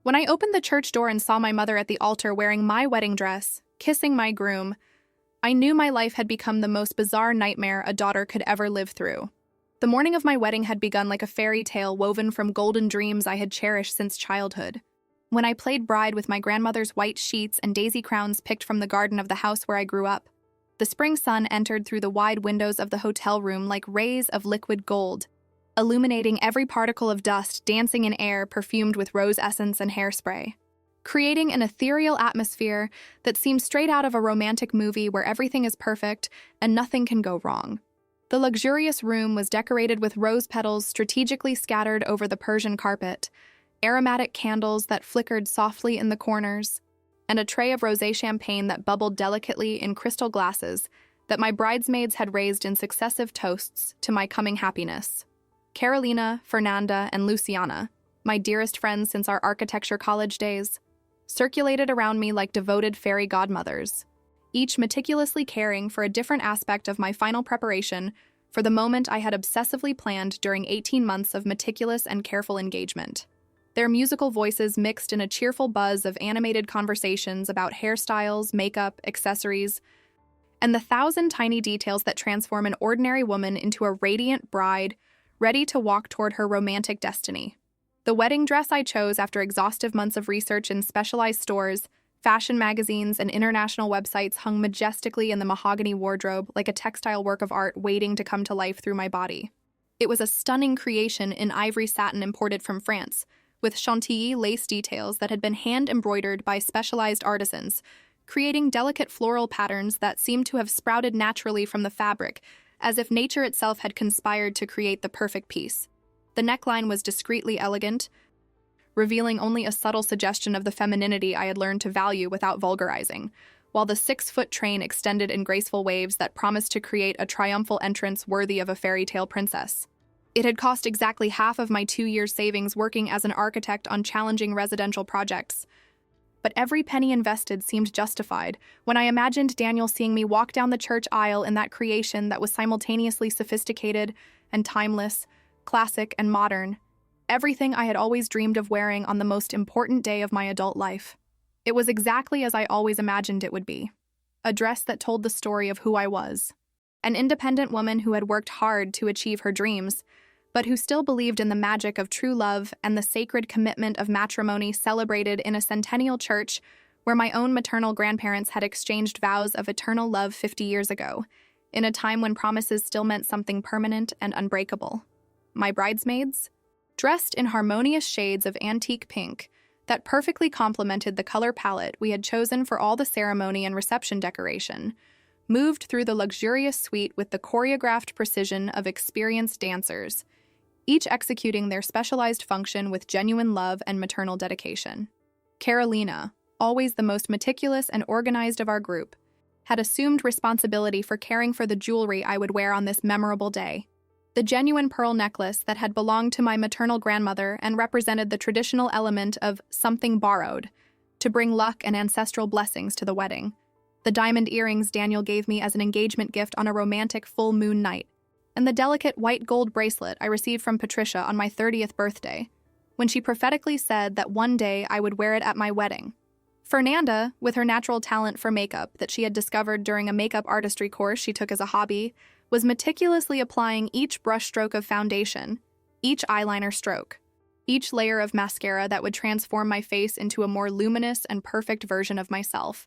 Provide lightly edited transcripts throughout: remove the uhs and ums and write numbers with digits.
When I opened the church door and saw my mother at the altar wearing my wedding dress, kissing my groom, I knew my life had become the most bizarre nightmare a daughter could ever live through. The morning of my wedding had begun like a fairy tale woven from golden dreams I had cherished since childhood. When I played bride with my grandmother's white sheets and daisy crowns picked from the garden of the house where I grew up, the spring sun entered through the wide windows of the hotel room like rays of liquid gold, illuminating every particle of dust dancing in air perfumed with rose essence and hairspray, creating an ethereal atmosphere that seemed straight out of a romantic movie where everything is perfect and nothing can go wrong. The luxurious room was decorated with rose petals strategically scattered over the Persian carpet, aromatic candles that flickered softly in the corners, and a tray of rosé champagne that bubbled delicately in crystal glasses that my bridesmaids had raised in successive toasts to my coming happiness. Carolina, Fernanda, and Luciana, my dearest friends since our architecture college days, circulated around me like devoted fairy godmothers, each meticulously caring for a different aspect of my final preparation for the moment I had obsessively planned during 18 months of meticulous and careful engagement. Their musical voices mixed in a cheerful buzz of animated conversations about hairstyles, makeup, accessories, and the 1,000 tiny details that transform an ordinary woman into a radiant bride ready to walk toward her romantic destiny. The wedding dress I chose after exhaustive months of research in specialized stores, fashion magazines, and international websites hung majestically in the mahogany wardrobe like a textile work of art waiting to come to life through my body. It was a stunning creation in ivory satin imported from France, with chantilly lace details that had been hand-embroidered by specialized artisans, creating delicate floral patterns that seemed to have sprouted naturally from the fabric, as if nature itself had conspired to create the perfect piece. The neckline was discreetly elegant, revealing only a subtle suggestion of the femininity I had learned to value without vulgarizing, while the 6-foot train extended in graceful waves that promised to create a triumphal entrance worthy of a fairy tale princess. It had cost exactly half of my 2 years' savings working as an architect on challenging residential projects. But every penny invested seemed justified when I imagined Daniel seeing me walk down the church aisle in that creation that was simultaneously sophisticated and timeless, classic and modern, everything I had always dreamed of wearing on the most important day of my adult life. It was exactly as I always imagined it would be. A dress that told the story of who I was. An independent woman who had worked hard to achieve her dreams, but who still believed in the magic of true love and the sacred commitment of matrimony celebrated in a centennial church where my own maternal grandparents had exchanged vows of eternal love 50 years ago, in a time when promises still meant something permanent and unbreakable. My bridesmaids, dressed in harmonious shades of antique pink that perfectly complemented the color palette we had chosen for all the ceremony and reception decoration, moved through the luxurious suite with the choreographed precision of experienced dancers, each executing their specialized function with genuine love and maternal dedication. Carolina, always the most meticulous and organized of our group, had assumed responsibility for caring for the jewelry I would wear on this memorable day. The genuine pearl necklace that had belonged to my maternal grandmother and represented the traditional element of something borrowed to bring luck and ancestral blessings to the wedding. The diamond earrings Daniel gave me as an engagement gift on a romantic full moon night, and the delicate white gold bracelet I received from Patricia on my 30th birthday, when she prophetically said that one day I would wear it at my wedding. Fernanda, with her natural talent for makeup that she had discovered during a makeup artistry course she took as a hobby, was meticulously applying each brushstroke of foundation, each eyeliner stroke, each layer of mascara that would transform my face into a more luminous and perfect version of myself,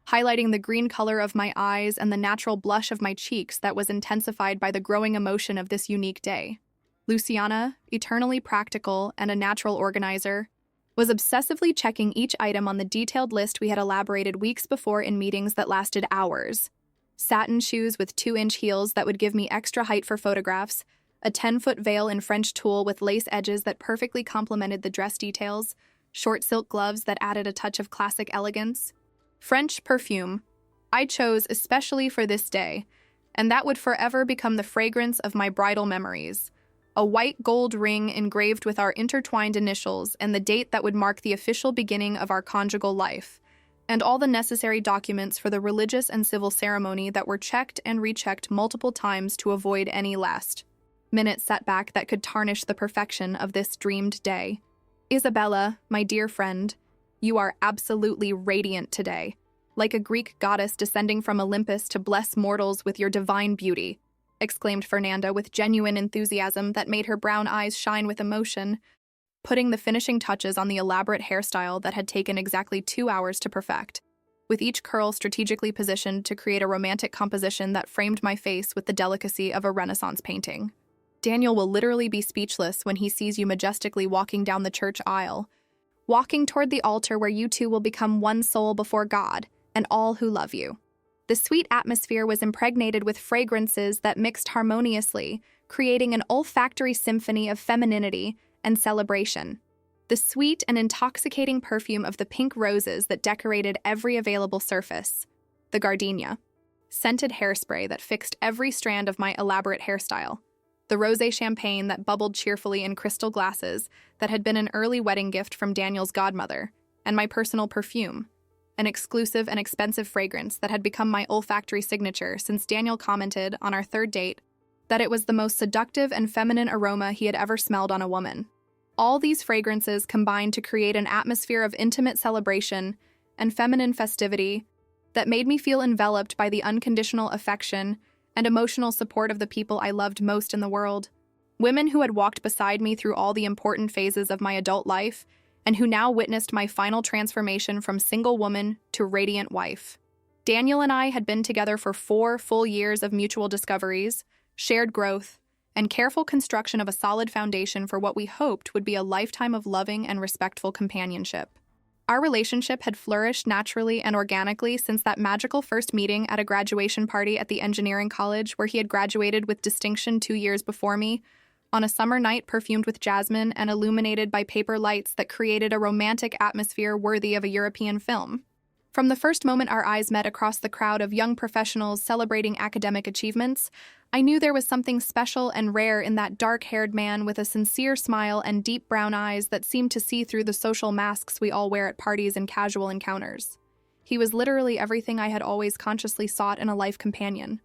highlighting the green color of my eyes and the natural blush of my cheeks that was intensified by the growing emotion of this unique day. Luciana, eternally practical and a natural organizer, was obsessively checking each item on the detailed list we had elaborated weeks before in meetings that lasted hours. Satin shoes with 2-inch heels that would give me extra height for photographs, a 10-foot veil in French tulle with lace edges that perfectly complemented the dress details, short silk gloves that added a touch of classic elegance, French perfume, I chose especially for this day, and that would forever become the fragrance of my bridal memories. A white gold ring engraved with our intertwined initials and the date that would mark the official beginning of our conjugal life, and all the necessary documents for the religious and civil ceremony that were checked and rechecked multiple times to avoid any last-minute setback that could tarnish the perfection of this dreamed day. Isabella, my dear friend, you are absolutely radiant today, like a Greek goddess descending from Olympus to bless mortals with your divine beauty, exclaimed Fernanda with genuine enthusiasm that made her brown eyes shine with emotion, putting the finishing touches on the elaborate hairstyle that had taken exactly 2 hours to perfect, with each curl strategically positioned to create a romantic composition that framed my face with the delicacy of a Renaissance painting. Daniel will literally be speechless when he sees you majestically walking down the church aisle, walking toward the altar where you two will become one soul before God and all who love you. The sweet atmosphere was impregnated with fragrances that mixed harmoniously, creating an olfactory symphony of femininity and celebration. The sweet and intoxicating perfume of the pink roses that decorated every available surface, the gardenia, scented hairspray that fixed every strand of my elaborate hairstyle, the rosé champagne that bubbled cheerfully in crystal glasses that had been an early wedding gift from Daniel's godmother, and my personal perfume, an exclusive and expensive fragrance that had become my olfactory signature since Daniel commented on our third date that it was the most seductive and feminine aroma he had ever smelled on a woman. All these fragrances combined to create an atmosphere of intimate celebration and feminine festivity that made me feel enveloped by the unconditional affection and emotional support of the people I loved most in the world. Women who had walked beside me through all the important phases of my adult life and who now witnessed my final transformation from single woman to radiant wife. Daniel and I had been together for 4 full years of mutual discoveries, shared growth, and careful construction of a solid foundation for what we hoped would be a lifetime of loving and respectful companionship. Our relationship had flourished naturally and organically since that magical first meeting at a graduation party at the engineering college where he had graduated with distinction 2 years before me, on a summer night perfumed with jasmine and illuminated by paper lights that created a romantic atmosphere worthy of a European film. From the first moment our eyes met across the crowd of young professionals celebrating academic achievements, I knew there was something special and rare in that dark-haired man with a sincere smile and deep brown eyes that seemed to see through the social masks we all wear at parties and casual encounters. He was literally everything I had always consciously sought in a life companion.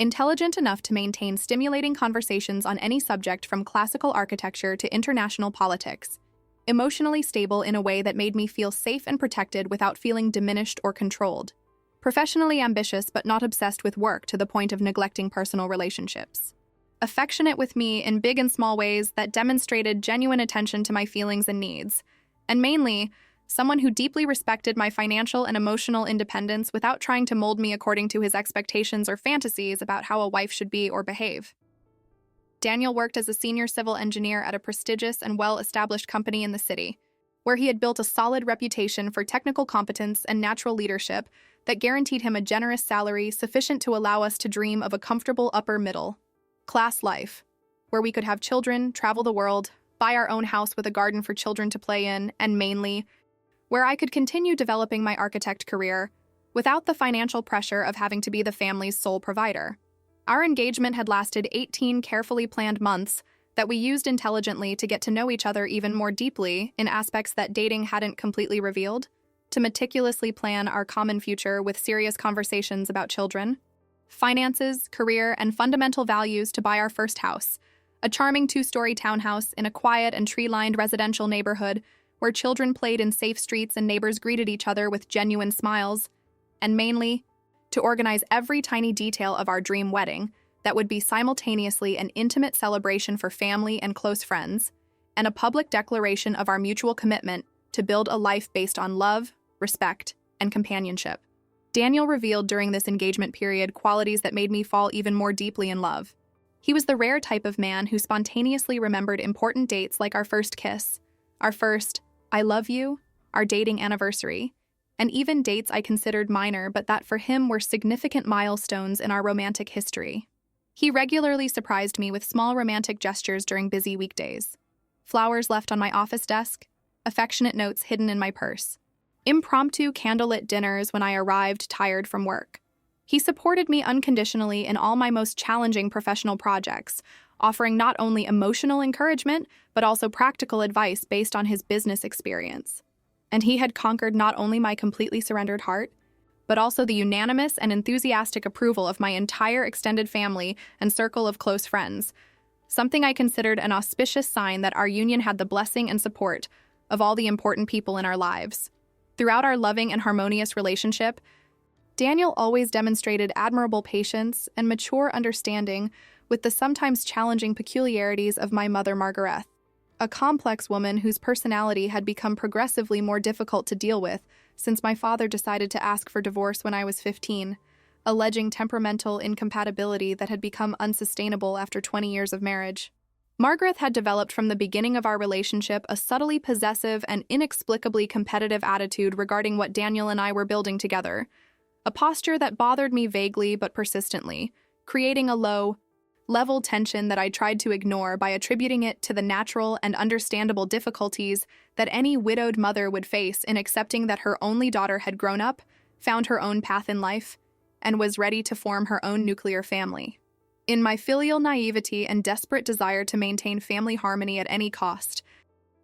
Intelligent enough to maintain stimulating conversations on any subject from classical architecture to international politics. Emotionally stable in a way that made me feel safe and protected without feeling diminished or controlled. Professionally ambitious but not obsessed with work to the point of neglecting personal relationships. Affectionate with me in big and small ways that demonstrated genuine attention to my feelings and needs. And mainly, someone who deeply respected my financial and emotional independence without trying to mold me according to his expectations or fantasies about how a wife should be or behave. Daniel worked as a senior civil engineer at a prestigious and well-established company in the city, where he had built a solid reputation for technical competence and natural leadership that guaranteed him a generous salary sufficient to allow us to dream of a comfortable upper-middle class life, where we could have children, travel the world, buy our own house with a garden for children to play in, and mainly, where I could continue developing my architect career without the financial pressure of having to be the family's sole provider. Our engagement had lasted 18 carefully planned months that we used intelligently to get to know each other even more deeply in aspects that dating hadn't completely revealed, to meticulously plan our common future with serious conversations about children, finances, career, and fundamental values to buy our first house, a charming 2-story townhouse in a quiet and tree-lined residential neighborhood where children played in safe streets and neighbors greeted each other with genuine smiles, and mainly, to organize every tiny detail of our dream wedding that would be simultaneously an intimate celebration for family and close friends, and a public declaration of our mutual commitment to build a life based on love, respect, and companionship. Daniel revealed during this engagement period qualities that made me fall even more deeply in love. He was the rare type of man who spontaneously remembered important dates like our first kiss, our first "I love you," our dating anniversary, and even dates I considered minor but that for him were significant milestones in our romantic history. He regularly surprised me with small romantic gestures during busy weekdays. Flowers left on my office desk, affectionate notes hidden in my purse, impromptu candlelit dinners when I arrived tired from work. He supported me unconditionally in all my most challenging professional projects, offering not only emotional encouragement but also practical advice based on his business experience. And he had conquered not only my completely surrendered heart, but also the unanimous and enthusiastic approval of my entire extended family and circle of close friends, something I considered an auspicious sign that our union had the blessing and support of all the important people in our lives. Throughout our loving and harmonious relationship, Daniel always demonstrated admirable patience and mature understanding with the sometimes challenging peculiarities of my mother Margaret, a complex woman whose personality had become progressively more difficult to deal with since my father decided to ask for divorce when I was 15, alleging temperamental incompatibility that had become unsustainable after 20 years of marriage. Margaret had developed from the beginning of our relationship a subtly possessive and inexplicably competitive attitude regarding what Daniel and I were building together, a posture that bothered me vaguely but persistently, creating a low-level tension that I tried to ignore by attributing it to the natural and understandable difficulties that any widowed mother would face in accepting that her only daughter had grown up, found her own path in life, and was ready to form her own nuclear family. In my filial naivety and desperate desire to maintain family harmony at any cost,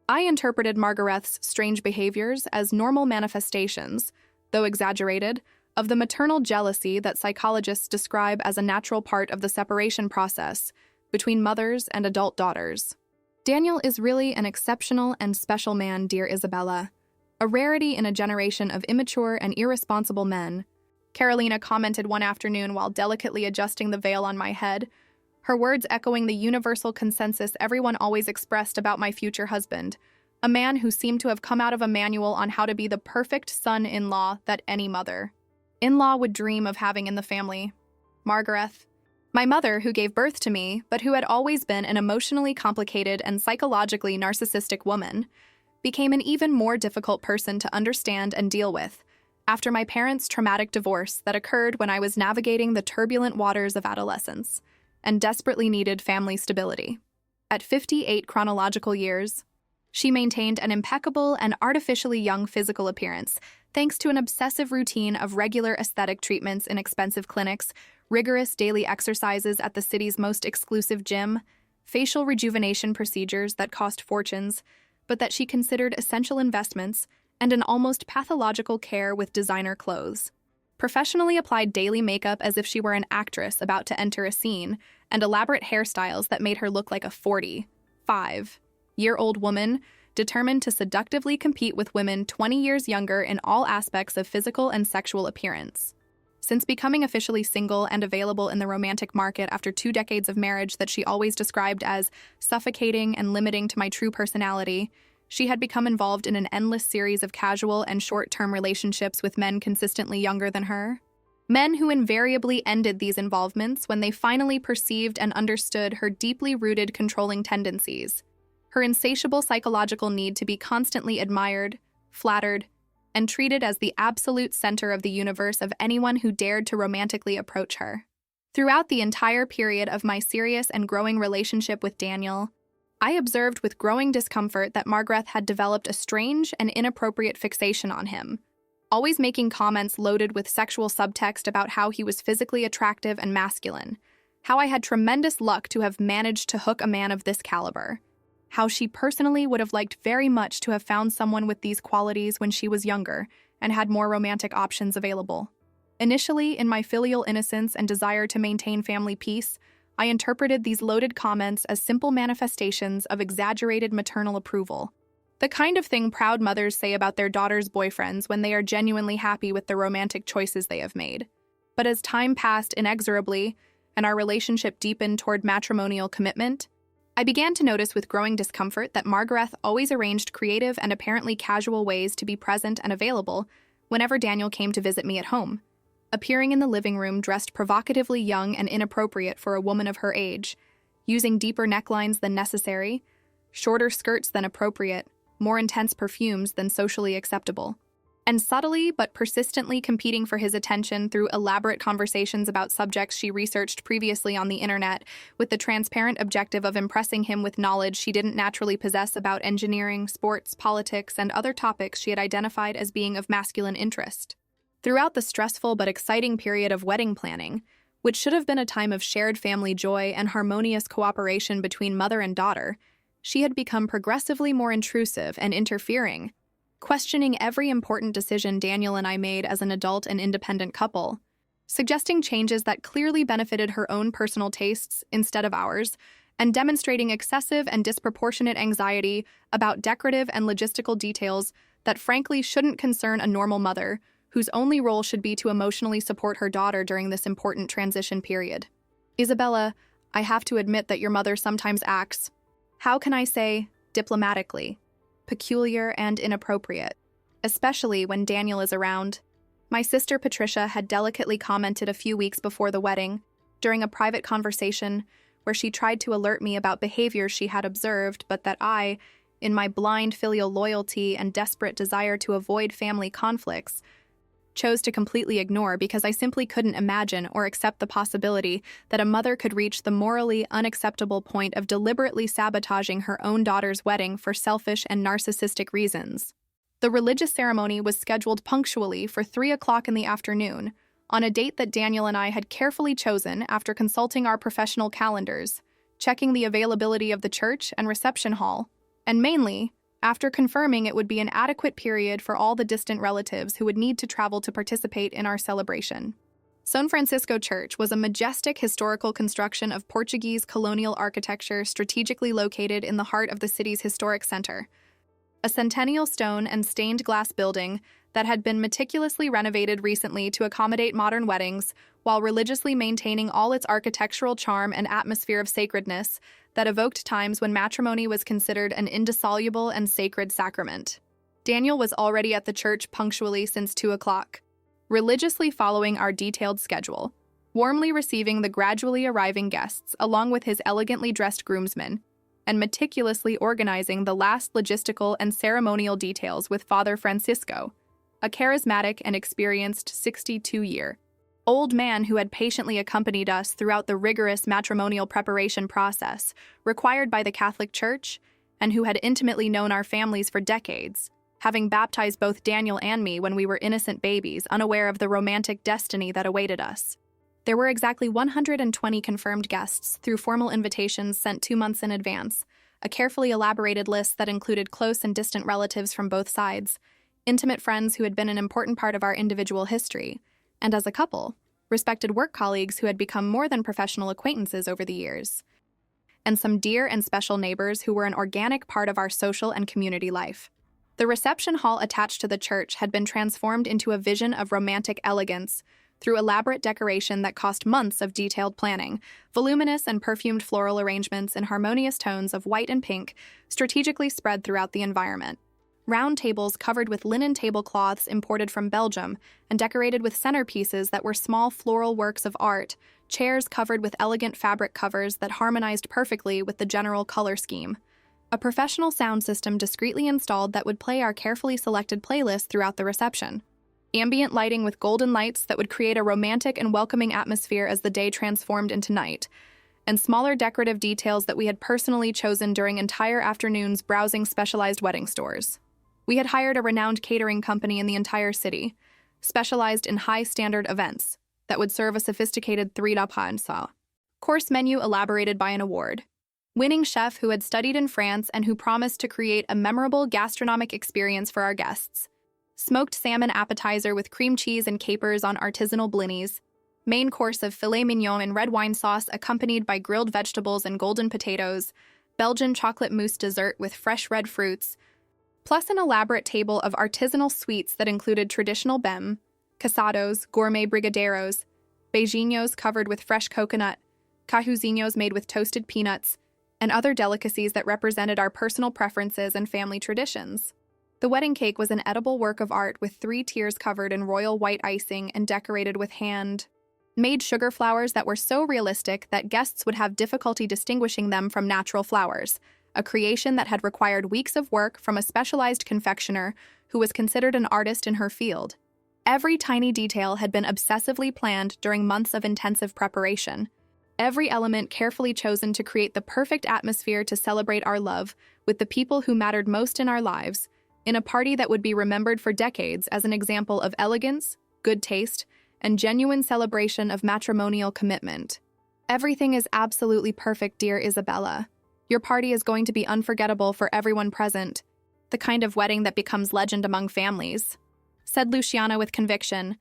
I interpreted Margaret's strange behaviors as normal manifestations, though exaggerated, of the maternal jealousy that psychologists describe as a natural part of the separation process between mothers and adult daughters. Daniel is really an exceptional and special man, dear Isabella, a rarity in a generation of immature and irresponsible men, Carolina commented one afternoon while delicately adjusting the veil on my head, her words echoing the universal consensus everyone always expressed about my future husband, a man who seemed to have come out of a manual on how to be the perfect son-in-law that any mother-in-law would dream of having in the family. Margaret, my mother who gave birth to me, but who had always been an emotionally complicated and psychologically narcissistic woman, became an even more difficult person to understand and deal with after my parents' traumatic divorce that occurred when I was navigating the turbulent waters of adolescence and desperately needed family stability. At 58 chronological years, she maintained an impeccable and artificially young physical appearance, thanks to an obsessive routine of regular aesthetic treatments in expensive clinics, rigorous daily exercises at the city's most exclusive gym, facial rejuvenation procedures that cost fortunes, but that she considered essential investments, and an almost pathological care with designer clothes. Professionally applied daily makeup as if she were an actress about to enter a scene, and elaborate hairstyles that made her look like a 45-year-old woman determined to seductively compete with women 20 years younger in all aspects of physical and sexual appearance. Since becoming officially single and available in the romantic market after 2 decades of marriage that she always described as suffocating and limiting to my true personality, she had become involved in an endless series of casual and short-term relationships with men consistently younger than her. Men who invariably ended these involvements when they finally perceived and understood her deeply rooted controlling tendencies, her insatiable psychological need to be constantly admired, flattered, and treated as the absolute center of the universe of anyone who dared to romantically approach her. Throughout the entire period of my serious and growing relationship with Daniel, I observed with growing discomfort that Margaret had developed a strange and inappropriate fixation on him, always making comments loaded with sexual subtext about how he was physically attractive and masculine, how I had tremendous luck to have managed to hook a man of this caliber, how she personally would have liked very much to have found someone with these qualities when she was younger and had more romantic options available. Initially, in my filial innocence and desire to maintain family peace, I interpreted these loaded comments as simple manifestations of exaggerated maternal approval, the kind of thing proud mothers say about their daughters' boyfriends when they are genuinely happy with the romantic choices they have made. But as time passed inexorably and our relationship deepened toward matrimonial commitment, I began to notice with growing discomfort that Margaret always arranged creative and apparently casual ways to be present and available whenever Daniel came to visit me at home, appearing in the living room dressed provocatively young and inappropriate for a woman of her age, using deeper necklines than necessary, shorter skirts than appropriate, more intense perfumes than socially acceptable, and subtly but persistently competing for his attention through elaborate conversations about subjects she researched previously on the internet, with the transparent objective of impressing him with knowledge she didn't naturally possess about engineering, sports, politics, and other topics she had identified as being of masculine interest. Throughout the stressful but exciting period of wedding planning, which should have been a time of shared family joy and harmonious cooperation between mother and daughter, she had become progressively more intrusive and interfering, questioning every important decision Daniel and I made as an adult and independent couple, suggesting changes that clearly benefited her own personal tastes instead of ours, and demonstrating excessive and disproportionate anxiety about decorative and logistical details that frankly shouldn't concern a normal mother, whose only role should be to emotionally support her daughter during this important transition period. Isabella, I have to admit that your mother sometimes acts, how can I say, diplomatically, peculiar and inappropriate, especially when Daniel is around. My sister Patricia had delicately commented a few weeks before the wedding, during a private conversation, where she tried to alert me about behaviors she had observed, but that I, in my blind filial loyalty and desperate desire to avoid family conflicts, chose to completely ignore because I simply couldn't imagine or accept the possibility that a mother could reach the morally unacceptable point of deliberately sabotaging her own daughter's wedding for selfish and narcissistic reasons. The religious ceremony was scheduled punctually for 3 o'clock in the afternoon, on a date that Daniel and I had carefully chosen after consulting our professional calendars, checking the availability of the church and reception hall, and mainly, after confirming it would be an adequate period for all the distant relatives who would need to travel to participate in our celebration. San Francisco Church was a majestic historical construction of Portuguese colonial architecture strategically located in the heart of the city's historic center. A centennial stone and stained glass building that had been meticulously renovated recently to accommodate modern weddings, while religiously maintaining all its architectural charm and atmosphere of sacredness that evoked times when matrimony was considered an indissoluble and sacred sacrament. Daniel was already at the church punctually since 2 o'clock, religiously following our detailed schedule, warmly receiving the gradually arriving guests along with his elegantly dressed groomsmen, and meticulously organizing the last logistical and ceremonial details with Father Francisco, a charismatic and experienced 62-year-old man who had patiently accompanied us throughout the rigorous matrimonial preparation process required by the Catholic Church and who had intimately known our families for decades, having baptized both Daniel and me when we were innocent babies, unaware of the romantic destiny that awaited us. There were exactly 120 confirmed guests through formal invitations sent 2 months in advance, a carefully elaborated list that included close and distant relatives from both sides, intimate friends who had been an important part of our individual history, and as a couple, respected work colleagues who had become more than professional acquaintances over the years, and some dear and special neighbors who were an organic part of our social and community life. The reception hall attached to the church had been transformed into a vision of romantic elegance through elaborate decoration that cost months of detailed planning, voluminous and perfumed floral arrangements in harmonious tones of white and pink strategically spread throughout the environment. Round tables covered with linen tablecloths imported from Belgium and decorated with centerpieces that were small floral works of art, chairs covered with elegant fabric covers that harmonized perfectly with the general color scheme. A professional sound system discreetly installed that would play our carefully selected playlist throughout the reception. Ambient lighting with golden lights that would create a romantic and welcoming atmosphere as the day transformed into night, and smaller decorative details that we had personally chosen during entire afternoons browsing specialized wedding stores. We had hired a renowned catering company in the entire city, specialized in high-standard events, that would serve a sophisticated 3-da course menu elaborated by an award-winning chef who had studied in France and who promised to create a memorable gastronomic experience for our guests. Smoked salmon appetizer with cream cheese and capers on artisanal blinis, main course of filet mignon and red wine sauce accompanied by grilled vegetables and golden potatoes, Belgian chocolate mousse dessert with fresh red fruits, plus an elaborate table of artisanal sweets that included traditional bem, casados, gourmet brigadeiros, beijinhos covered with fresh coconut, cajuzinhos made with toasted peanuts, and other delicacies that represented our personal preferences and family traditions. The wedding cake was an edible work of art with 3 tiers covered in royal white icing and decorated with hand-made sugar flowers that were so realistic that guests would have difficulty distinguishing them from natural flowers, a creation that had required weeks of work from a specialized confectioner who was considered an artist in her field. Every tiny detail had been obsessively planned during months of intensive preparation, every element carefully chosen to create the perfect atmosphere to celebrate our love with the people who mattered most in our lives, in a party that would be remembered for decades as an example of elegance, good taste, and genuine celebration of matrimonial commitment. Everything is absolutely perfect, dear Isabella. Your party is going to be unforgettable for everyone present, the kind of wedding that becomes legend among families, said Luciana with conviction,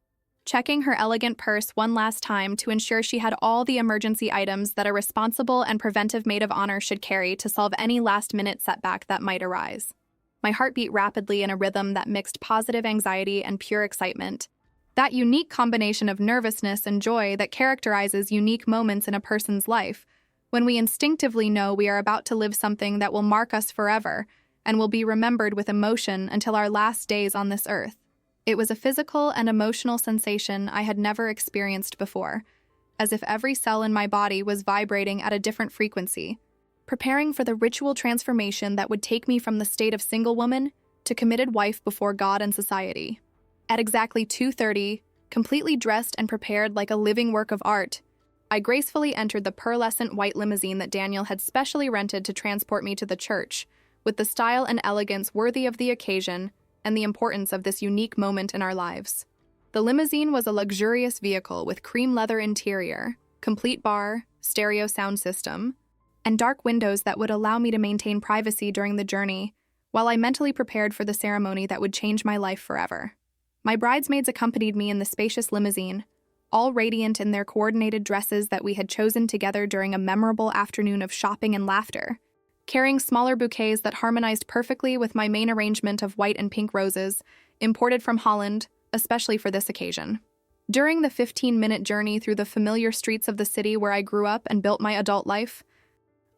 checking her elegant purse one last time to ensure she had all the emergency items that a responsible and preventive maid of honor should carry to solve any last-minute setback that might arise. My heart beat rapidly in a rhythm that mixed positive anxiety and pure excitement. That unique combination of nervousness and joy that characterizes unique moments in a person's life, when we instinctively know we are about to live something that will mark us forever and will be remembered with emotion until our last days on this earth. It was a physical and emotional sensation I had never experienced before, as if every cell in my body was vibrating at a different frequency, preparing for the ritual transformation that would take me from the state of single woman to committed wife before God and society. At exactly 2:30, completely dressed and prepared like a living work of art, I gracefully entered the pearlescent white limousine that Daniel had specially rented to transport me to the church, with the style and elegance worthy of the occasion and the importance of this unique moment in our lives. The limousine was a luxurious vehicle with cream leather interior, complete bar, stereo sound system, and dark windows that would allow me to maintain privacy during the journey, while I mentally prepared for the ceremony that would change my life forever. My bridesmaids accompanied me in the spacious limousine, all radiant in their coordinated dresses that we had chosen together during a memorable afternoon of shopping and laughter, carrying smaller bouquets that harmonized perfectly with my main arrangement of white and pink roses, imported from Holland, especially for this occasion. During the 15-minute journey through the familiar streets of the city where I grew up and built my adult life,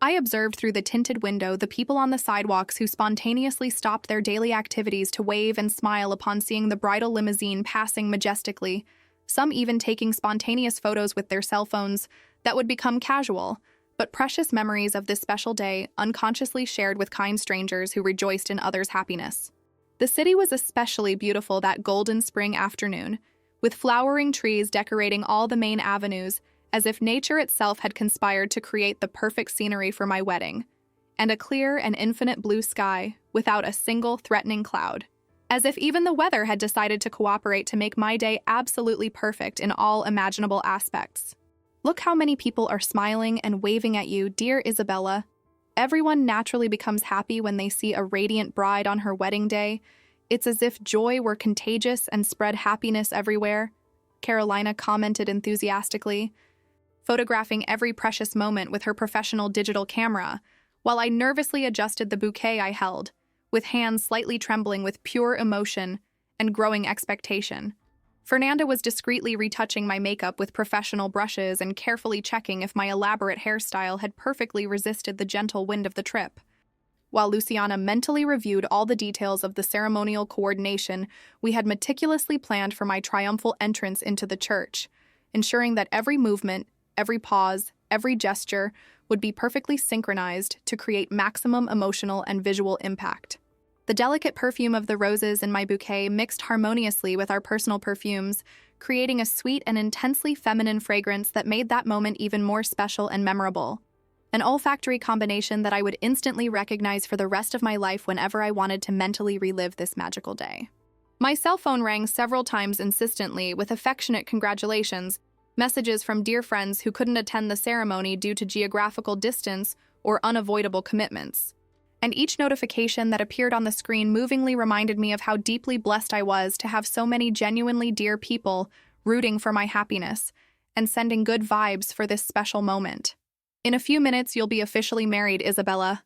I observed through the tinted window the people on the sidewalks who spontaneously stopped their daily activities to wave and smile upon seeing the bridal limousine passing majestically, some even taking spontaneous photos with their cell phones that would become casual, but precious memories of this special day unconsciously shared with kind strangers who rejoiced in others' happiness. The city was especially beautiful that golden spring afternoon, with flowering trees decorating all the main avenues, as if nature itself had conspired to create the perfect scenery for my wedding, and a clear and infinite blue sky without a single threatening cloud, as if even the weather had decided to cooperate to make my day absolutely perfect in all imaginable aspects. Look how many people are smiling and waving at you, dear Isabella. Everyone naturally becomes happy when they see a radiant bride on her wedding day. It's as if joy were contagious and spread happiness everywhere, Carolina commented enthusiastically, photographing every precious moment with her professional digital camera, while I nervously adjusted the bouquet I held, with hands slightly trembling with pure emotion and growing expectation. Fernanda was discreetly retouching my makeup with professional brushes and carefully checking if my elaborate hairstyle had perfectly resisted the gentle wind of the trip, while Luciana mentally reviewed all the details of the ceremonial coordination we had meticulously planned for my triumphal entrance into the church, ensuring that every movement, every pause, every gesture would be perfectly synchronized to create maximum emotional and visual impact. The delicate perfume of the roses in my bouquet mixed harmoniously with our personal perfumes, creating a sweet and intensely feminine fragrance that made that moment even more special and memorable. An olfactory combination that I would instantly recognize for the rest of my life whenever I wanted to mentally relive this magical day. My cell phone rang several times insistently with affectionate congratulations, messages from dear friends who couldn't attend the ceremony due to geographical distance or unavoidable commitments. And each notification that appeared on the screen movingly reminded me of how deeply blessed I was to have so many genuinely dear people rooting for my happiness and sending good vibes for this special moment. In a few minutes, you'll be officially married, Isabella.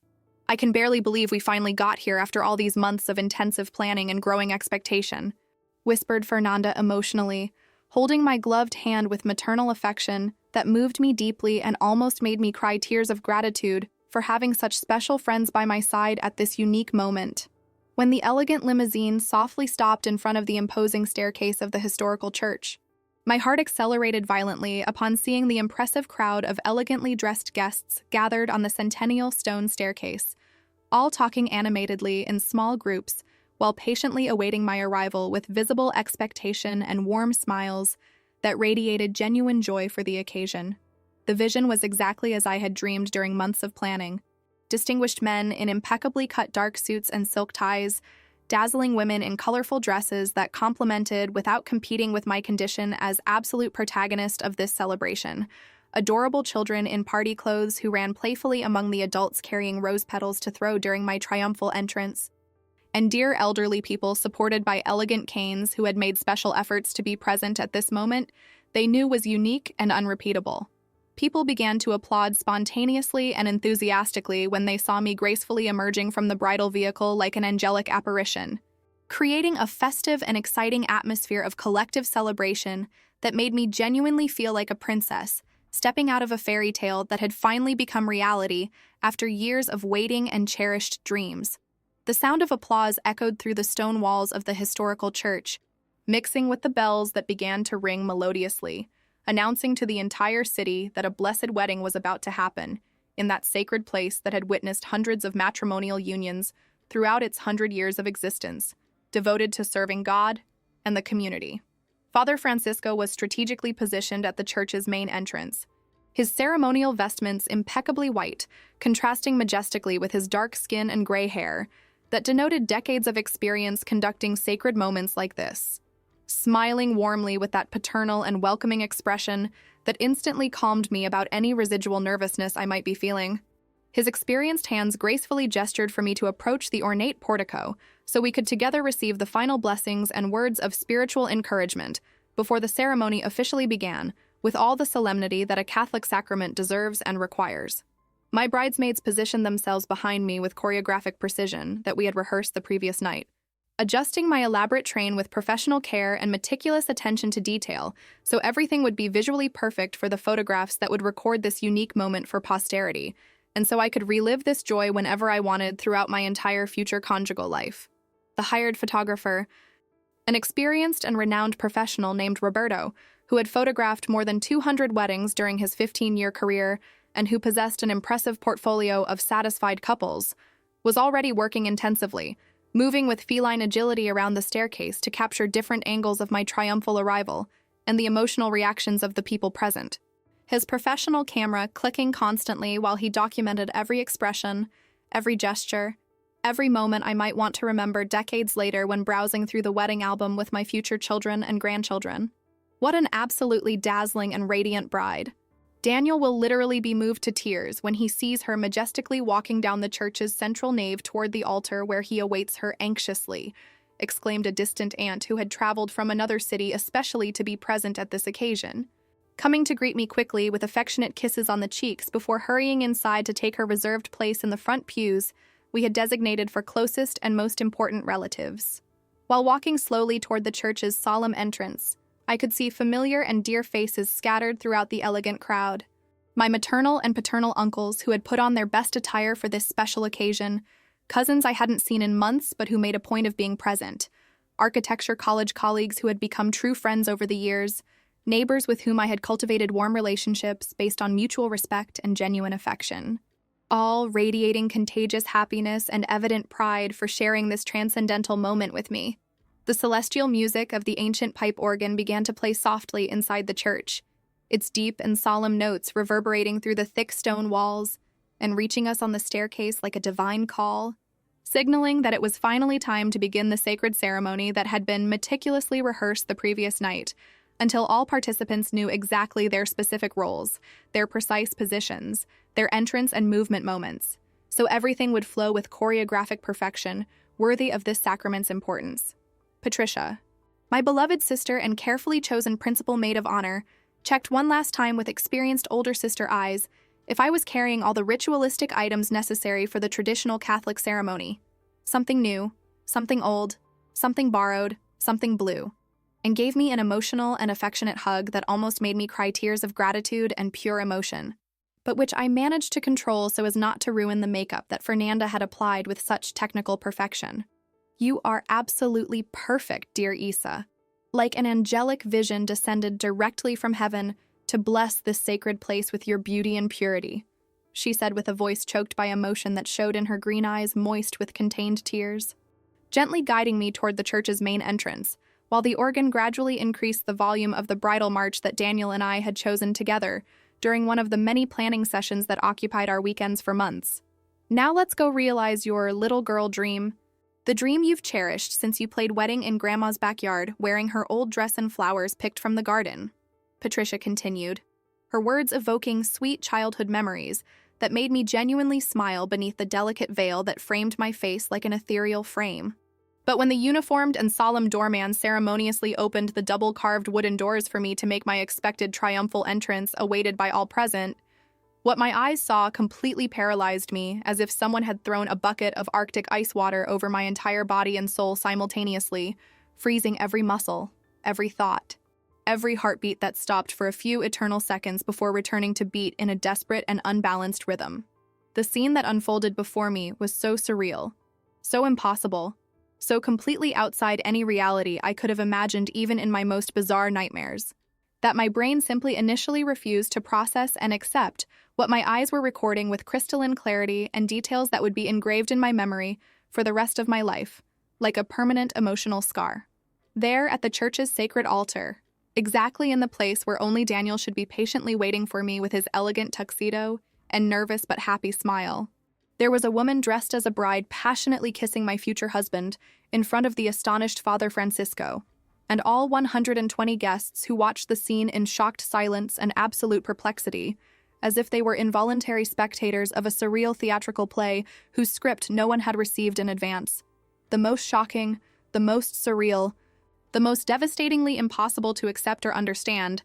I can barely believe we finally got here after all these months of intensive planning and growing expectation, whispered Fernanda emotionally, holding my gloved hand with maternal affection that moved me deeply and almost made me cry tears of gratitude for having such special friends by my side at this unique moment. When the elegant limousine softly stopped in front of the imposing staircase of the historical church, my heart accelerated violently upon seeing the impressive crowd of elegantly dressed guests gathered on the centennial stone staircase, all talking animatedly in small groups while patiently awaiting my arrival with visible expectation and warm smiles that radiated genuine joy for the occasion. The vision was exactly as I had dreamed during months of planning. Distinguished men in impeccably cut dark suits and silk ties, dazzling women in colorful dresses that complemented without competing with my condition as absolute protagonist of this celebration, adorable children in party clothes who ran playfully among the adults carrying rose petals to throw during my triumphal entrance, and dear elderly people supported by elegant canes who had made special efforts to be present at this moment they knew was unique and unrepeatable. People began to applaud spontaneously and enthusiastically when they saw me gracefully emerging from the bridal vehicle like an angelic apparition, creating a festive and exciting atmosphere of collective celebration that made me genuinely feel like a princess, stepping out of a fairy tale that had finally become reality after years of waiting and cherished dreams. The sound of applause echoed through the stone walls of the historical church, mixing with the bells that began to ring melodiously, announcing to the entire city that a blessed wedding was about to happen in that sacred place that had witnessed hundreds of matrimonial unions throughout its 100 years of existence, devoted to serving God and the community. Father Francisco was strategically positioned at the church's main entrance, his ceremonial vestments impeccably white, contrasting majestically with his dark skin and gray hair that denoted decades of experience conducting sacred moments like this. Smiling warmly with that paternal and welcoming expression that instantly calmed me about any residual nervousness I might be feeling. His experienced hands gracefully gestured for me to approach the ornate portico so we could together receive the final blessings and words of spiritual encouragement before the ceremony officially began, with all the solemnity that a Catholic sacrament deserves and requires. My bridesmaids positioned themselves behind me with choreographic precision that we had rehearsed the previous night, adjusting my elaborate train with professional care and meticulous attention to detail so everything would be visually perfect for the photographs that would record this unique moment for posterity, and so I could relive this joy whenever I wanted throughout my entire future conjugal life. The hired photographer, an experienced and renowned professional named Roberto, who had photographed more than 200 weddings during his 15-year career and who possessed an impressive portfolio of satisfied couples, was already working intensively, moving with feline agility around the staircase to capture different angles of my triumphal arrival and the emotional reactions of the people present. His professional camera clicking constantly while he documented every expression, every gesture, every moment I might want to remember decades later when browsing through the wedding album with my future children and grandchildren. What an absolutely dazzling and radiant bride. Daniel will literally be moved to tears when he sees her majestically walking down the church's central nave toward the altar where he awaits her anxiously, exclaimed a distant aunt who had traveled from another city especially to be present at this occasion, coming to greet me quickly with affectionate kisses on the cheeks before hurrying inside to take her reserved place in the front pews we had designated for closest and most important relatives. While walking slowly toward the church's solemn entrance, I could see familiar and dear faces scattered throughout the elegant crowd. My maternal and paternal uncles who had put on their best attire for this special occasion, cousins I hadn't seen in months but who made a point of being present, architecture college colleagues who had become true friends over the years, neighbors with whom I had cultivated warm relationships based on mutual respect and genuine affection, all radiating contagious happiness and evident pride for sharing this transcendental moment with me. The celestial music of the ancient pipe organ began to play softly inside the church, its deep and solemn notes reverberating through the thick stone walls and reaching us on the staircase like a divine call, signaling that it was finally time to begin the sacred ceremony that had been meticulously rehearsed the previous night, until all participants knew exactly their specific roles, their precise positions, their entrance and movement moments, so everything would flow with choreographic perfection, worthy of this sacrament's importance. Patricia, my beloved sister and carefully chosen principal maid of honor, checked one last time with experienced older sister eyes if I was carrying all the ritualistic items necessary for the traditional Catholic ceremony. Something new, something old, something borrowed, something blue, and gave me an emotional and affectionate hug that almost made me cry tears of gratitude and pure emotion, but which I managed to control so as not to ruin the makeup that Fernanda had applied with such technical perfection. You are absolutely perfect, dear Isa. Like an angelic vision descended directly from heaven to bless this sacred place with your beauty and purity, she said with a voice choked by emotion that showed in her green eyes moist with contained tears, gently guiding me toward the church's main entrance, while the organ gradually increased the volume of the bridal march that Daniel and I had chosen together during one of the many planning sessions that occupied our weekends for months. Now let's go realize your little girl dream. The dream you've cherished since you played wedding in Grandma's backyard wearing her old dress and flowers picked from the garden, Patricia continued, her words evoking sweet childhood memories that made me genuinely smile beneath the delicate veil that framed my face like an ethereal frame. But when the uniformed and solemn doorman ceremoniously opened the double-carved wooden doors for me to make my expected triumphal entrance awaited by all present, what my eyes saw completely paralyzed me, as if someone had thrown a bucket of Arctic ice water over my entire body and soul simultaneously, freezing every muscle, every thought, every heartbeat that stopped for a few eternal seconds before returning to beat in a desperate and unbalanced rhythm. The scene that unfolded before me was so surreal, so impossible, so completely outside any reality I could have imagined even in my most bizarre nightmares, that my brain simply initially refused to process and accept what my eyes were recording with crystalline clarity and details that would be engraved in my memory for the rest of my life, like a permanent emotional scar. There, at the church's sacred altar, exactly in the place where only Daniel should be patiently waiting for me with his elegant tuxedo and nervous but happy smile, there was a woman dressed as a bride passionately kissing my future husband in front of the astonished Father Francisco, and all 120 guests who watched the scene in shocked silence and absolute perplexity, as if they were involuntary spectators of a surreal theatrical play whose script no one had received in advance. The most shocking, the most surreal, the most devastatingly impossible to accept or understand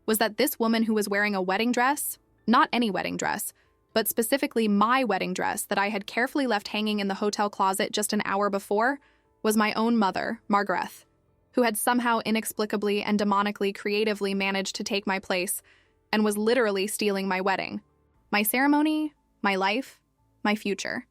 was that this woman who was wearing a wedding dress, not any wedding dress, but specifically my wedding dress that I had carefully left hanging in the hotel closet just an hour before, was my own mother, Margaret, who had somehow inexplicably and demonically creatively managed to take my place and was literally stealing my wedding, my ceremony, my life, my future,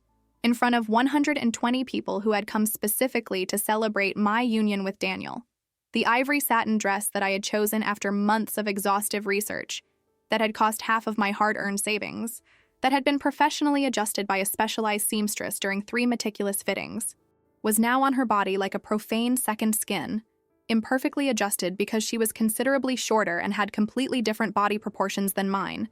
in front of 120 people who had come specifically to celebrate my union with Daniel. The ivory satin dress that I had chosen after months of exhaustive research, that had cost half of my hard-earned savings, that had been professionally adjusted by a specialized seamstress during 3 meticulous fittings, was now on her body like a profane second skin, imperfectly adjusted because she was considerably shorter and had completely different body proportions than mine,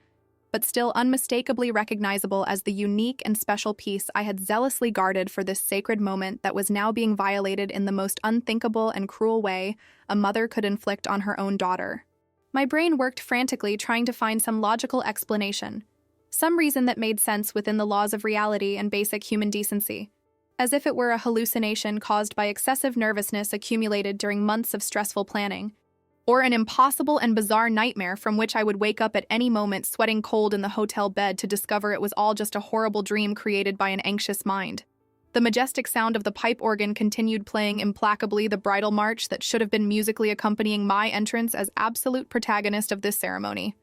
but still unmistakably recognizable as the unique and special piece I had zealously guarded for this sacred moment that was now being violated in the most unthinkable and cruel way a mother could inflict on her own daughter. My brain worked frantically trying to find some logical explanation, some reason that made sense within the laws of reality and basic human decency, as if it were a hallucination caused by excessive nervousness accumulated during months of stressful planning, or an impossible and bizarre nightmare from which I would wake up at any moment sweating cold in the hotel bed to discover it was all just a horrible dream created by an anxious mind. The majestic sound of the pipe organ continued playing implacably the bridal march that should have been musically accompanying my entrance as absolute protagonist of this ceremony,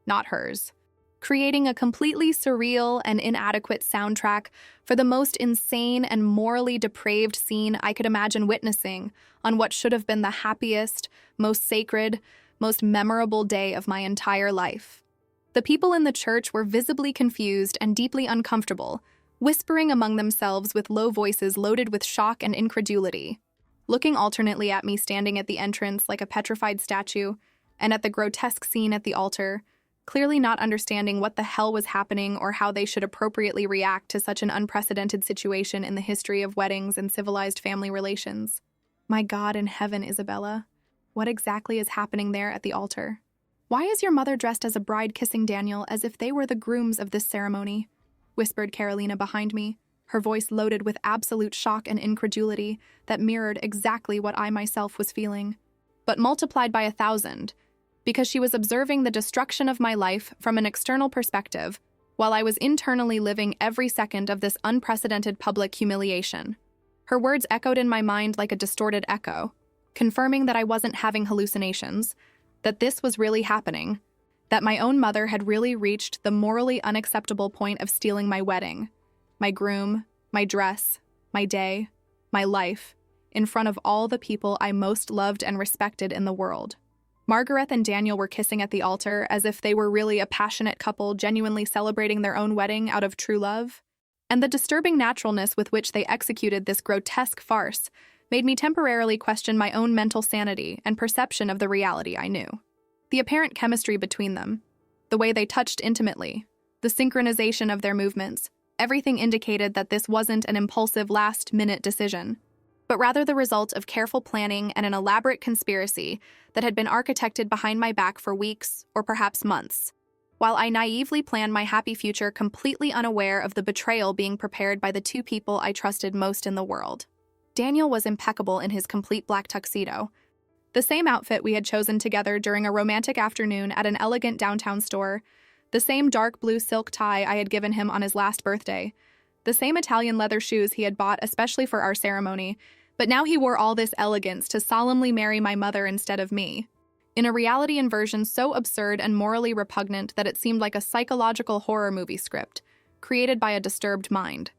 not hers, creating a completely surreal and inadequate soundtrack for the most insane and morally depraved scene I could imagine witnessing on what should have been the happiest, most sacred, most memorable day of my entire life. The people in the church were visibly confused and deeply uncomfortable, whispering among themselves with low voices loaded with shock and incredulity, looking alternately at me standing at the entrance like a petrified statue, and at the grotesque scene at the altar, clearly not understanding what the hell was happening or how they should appropriately react to such an unprecedented situation in the history of weddings and civilized family relations. My God in heaven, Isabella, what exactly is happening there at the altar? Why is your mother dressed as a bride kissing Daniel as if they were the grooms of this ceremony? Whispered Carolina behind me, her voice loaded with absolute shock and incredulity that mirrored exactly what I myself was feeling, but multiplied by 1,000, because she was observing the destruction of my life from an external perspective, while I was internally living every second of this unprecedented public humiliation. Her words echoed in my mind like a distorted echo, confirming that I wasn't having hallucinations, that this was really happening, that my own mother had really reached the morally unacceptable point of stealing my wedding, my groom, my dress, my day, my life, in front of all the people I most loved and respected in the world. Margaret and Daniel were kissing at the altar as if they were really a passionate couple genuinely celebrating their own wedding out of true love. And the disturbing naturalness with which they executed this grotesque farce made me temporarily question my own mental sanity and perception of the reality I knew. The apparent chemistry between them, the way they touched intimately, the synchronization of their movements, everything indicated that this wasn't an impulsive last-minute decision, but rather the result of careful planning and an elaborate conspiracy that had been architected behind my back for weeks or perhaps months, while I naively planned my happy future completely unaware of the betrayal being prepared by the two people I trusted most in the world. Daniel was impeccable in his complete black tuxedo, the same outfit we had chosen together during a romantic afternoon at an elegant downtown store, the same dark blue silk tie I had given him on his last birthday, the same Italian leather shoes he had bought especially for our ceremony, but now he wore all this elegance to solemnly marry my mother instead of me, in a reality inversion so absurd and morally repugnant that it seemed like a psychological horror movie script, created by a disturbed mind.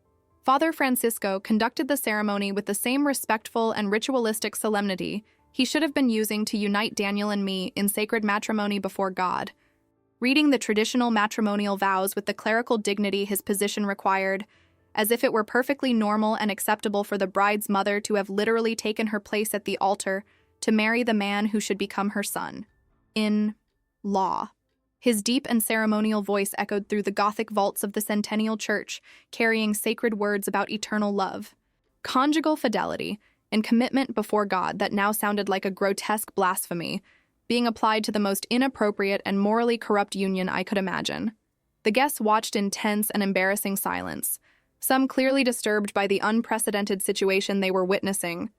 Father Francisco conducted the ceremony with the same respectful and ritualistic solemnity he should have been using to unite Daniel and me in sacred matrimony before God. Reading the traditional matrimonial vows with the clerical dignity his position required, as if it were perfectly normal and acceptable for the bride's mother to have literally taken her place at the altar to marry the man who should become her son. In law. His deep and ceremonial voice echoed through the Gothic vaults of the Centennial Church, carrying sacred words about eternal love, conjugal fidelity, and commitment before God that now sounded like a grotesque blasphemy, being applied to the most inappropriate and morally corrupt union I could imagine. The guests watched in tense and embarrassing silence, some clearly disturbed by the unprecedented situation they were witnessing,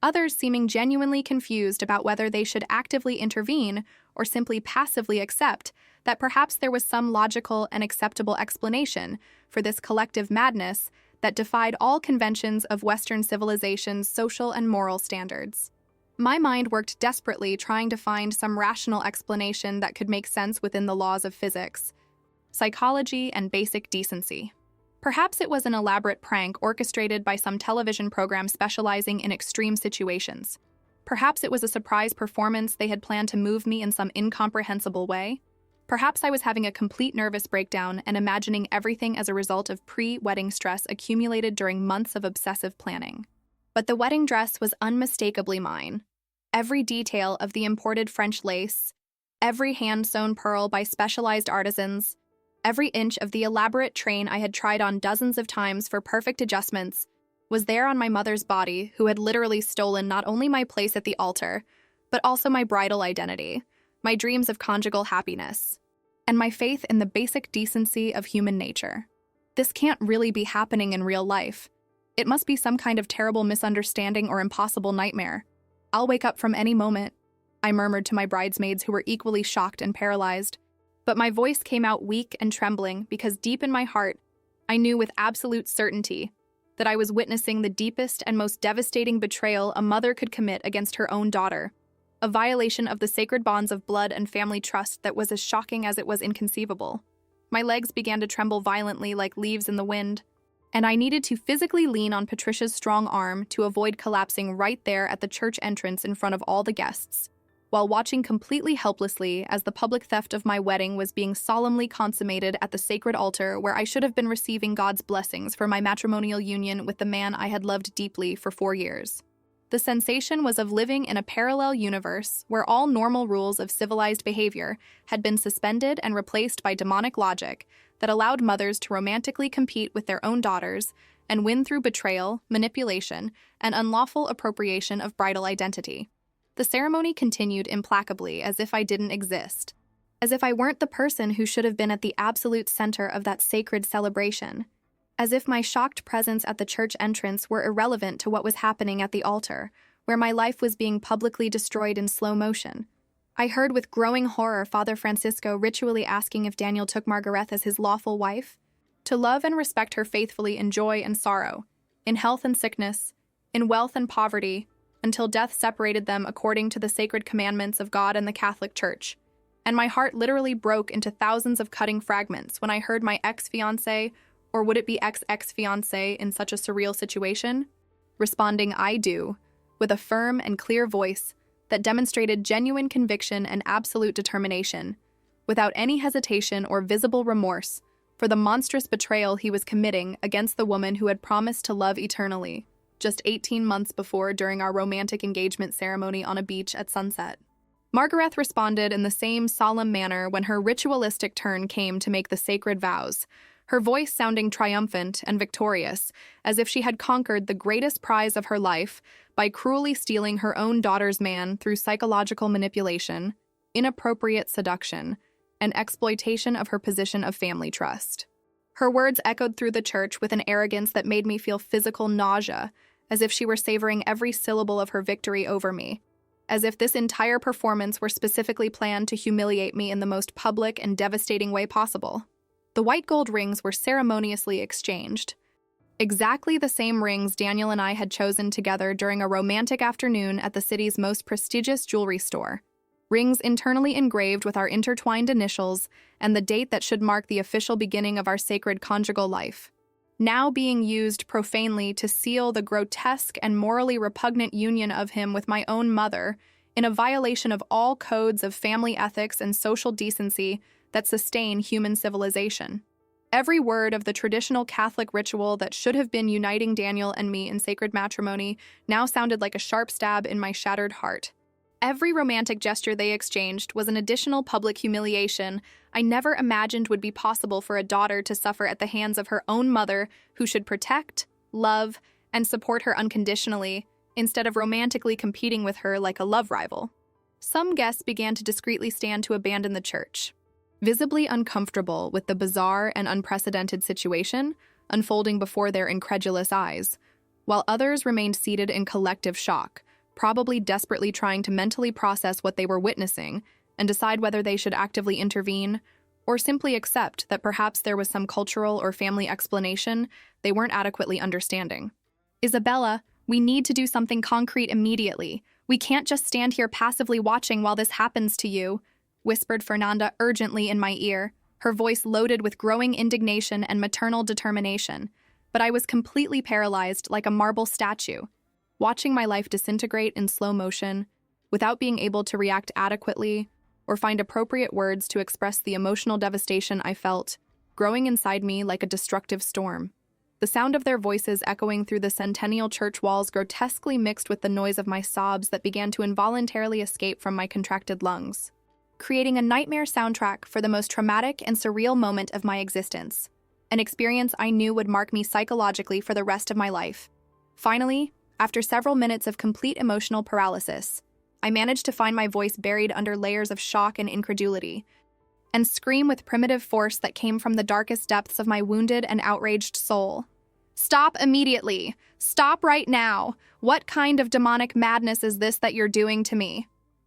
others seeming genuinely confused about whether they should actively intervene or simply passively accept that perhaps there was some logical and acceptable explanation for this collective madness that defied all conventions of Western civilization's social and moral standards. My mind worked desperately trying to find some rational explanation that could make sense within the laws of physics, psychology, and basic decency. Perhaps it was an elaborate prank orchestrated by some television program specializing in extreme situations. Perhaps it was a surprise performance they had planned to move me in some incomprehensible way. Perhaps I was having a complete nervous breakdown and imagining everything as a result of pre-wedding stress accumulated during months of obsessive planning. But the wedding dress was unmistakably mine. Every detail of the imported French lace, every hand-sewn pearl by specialized artisans, every inch of the elaborate train I had tried on dozens of times for perfect adjustments was there on my mother's body, who had literally stolen not only my place at the altar, but also my bridal identity, my dreams of conjugal happiness, and my faith in the basic decency of human nature. This can't really be happening in real life. It must be some kind of terrible misunderstanding or impossible nightmare. I'll wake up from any moment, I murmured to my bridesmaids who were equally shocked and paralyzed. But my voice came out weak and trembling because deep in my heart, I knew with absolute certainty that I was witnessing the deepest and most devastating betrayal a mother could commit against her own daughter, a violation of the sacred bonds of blood and family trust that was as shocking as it was inconceivable. My legs began to tremble violently like leaves in the wind, and I needed to physically lean on Patricia's strong arm to avoid collapsing right there at the church entrance in front of all the guests, while watching completely helplessly as the public theft of my wedding was being solemnly consummated at the sacred altar where I should have been receiving God's blessings for my matrimonial union with the man I had loved deeply for 4 years. The sensation was of living in a parallel universe where all normal rules of civilized behavior had been suspended and replaced by demonic logic that allowed mothers to romantically compete with their own daughters and win through betrayal, manipulation, and unlawful appropriation of bridal identity. The ceremony continued implacably as if I didn't exist, as if I weren't the person who should have been at the absolute center of that sacred celebration, as if my shocked presence at the church entrance were irrelevant to what was happening at the altar, where my life was being publicly destroyed in slow motion. I heard with growing horror Father Francisco ritually asking if Daniel took Margarethe as his lawful wife, to love and respect her faithfully in joy and sorrow, in health and sickness, in wealth and poverty, until death separated them according to the sacred commandments of God and the Catholic Church. And my heart literally broke into thousands of cutting fragments when I heard my ex-fiancé, or would it be ex-ex-fiancé in such a surreal situation, responding, "I do," with a firm and clear voice that demonstrated genuine conviction and absolute determination, without any hesitation or visible remorse for the monstrous betrayal he was committing against the woman who had promised to love eternally, just 18 months before during our romantic engagement ceremony on a beach at sunset. Margarethe responded in the same solemn manner when her ritualistic turn came to make the sacred vows, her voice sounding triumphant and victorious, as if she had conquered the greatest prize of her life by cruelly stealing her own daughter's man through psychological manipulation, inappropriate seduction, and exploitation of her position of family trust. Her words echoed through the church with an arrogance that made me feel physical nausea, as if she were savoring every syllable of her victory over me, as if this entire performance were specifically planned to humiliate me in the most public and devastating way possible. The white gold rings were ceremoniously exchanged. Exactly the same rings Daniel and I had chosen together during a romantic afternoon at the city's most prestigious jewelry store. Rings internally engraved with our intertwined initials and the date that should mark the official beginning of our sacred conjugal life, now being used profanely to seal the grotesque and morally repugnant union of him with my own mother, in a violation of all codes of family ethics and social decency that sustain human civilization. Every word of the traditional Catholic ritual that should have been uniting Daniel and me in sacred matrimony now sounded like a sharp stab in my shattered heart. Every romantic gesture they exchanged was an additional public humiliation I never imagined would be possible for a daughter to suffer at the hands of her own mother, who should protect, love, and support her unconditionally, instead of romantically competing with her like a love rival. Some guests began to discreetly stand to abandon the church, visibly uncomfortable with the bizarre and unprecedented situation unfolding before their incredulous eyes, while others remained seated in collective shock, probably desperately trying to mentally process what they were witnessing and decide whether they should actively intervene or simply accept that perhaps there was some cultural or family explanation they weren't adequately understanding. "Isabella, we need to do something concrete immediately. We can't just stand here passively watching while this happens to you," whispered Fernanda urgently in my ear, her voice loaded with growing indignation and maternal determination. But I was completely paralyzed like a marble statue, watching my life disintegrate in slow motion, without being able to react adequately or find appropriate words to express the emotional devastation I felt, growing inside me like a destructive storm. The sound of their voices echoing through the centennial church walls grotesquely mixed with the noise of my sobs that began to involuntarily escape from my contracted lungs, creating a nightmare soundtrack for the most traumatic and surreal moment of my existence, an experience I knew would mark me psychologically for the rest of my life. Finally, after several minutes of complete emotional paralysis, I managed to find my voice buried under layers of shock and incredulity, and scream with primitive force that came from the darkest depths of my wounded and outraged soul. "Stop immediately! Stop right now! What kind of demonic madness is this that you're doing to me?"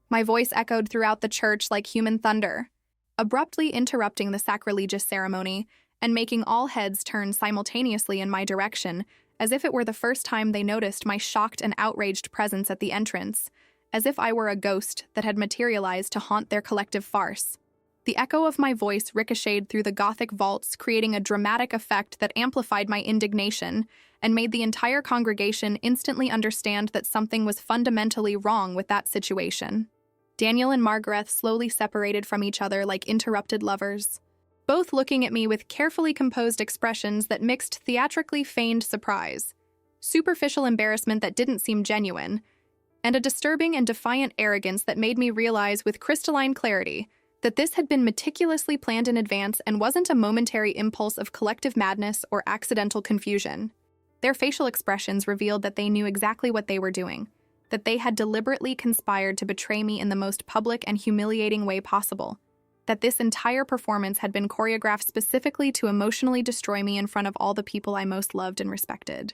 My voice echoed throughout the church like human thunder, abruptly interrupting the sacrilegious ceremony and making all heads turn simultaneously in my direction, as if it were the first time they noticed my shocked and outraged presence at the entrance, as if I were a ghost that had materialized to haunt their collective farce. The echo of my voice ricocheted through the Gothic vaults, creating a dramatic effect that amplified my indignation and made the entire congregation instantly understand that something was fundamentally wrong with that situation. Daniel and Margaret slowly separated from each other like interrupted lovers, both looking at me with carefully composed expressions that mixed theatrically feigned surprise, superficial embarrassment that didn't seem genuine, and a disturbing and defiant arrogance that made me realize with crystalline clarity that this had been meticulously planned in advance and wasn't a momentary impulse of collective madness or accidental confusion. Their facial expressions revealed that they knew exactly what they were doing, that they had deliberately conspired to betray me in the most public and humiliating way possible, that this entire performance had been choreographed specifically to emotionally destroy me in front of all the people I most loved and respected.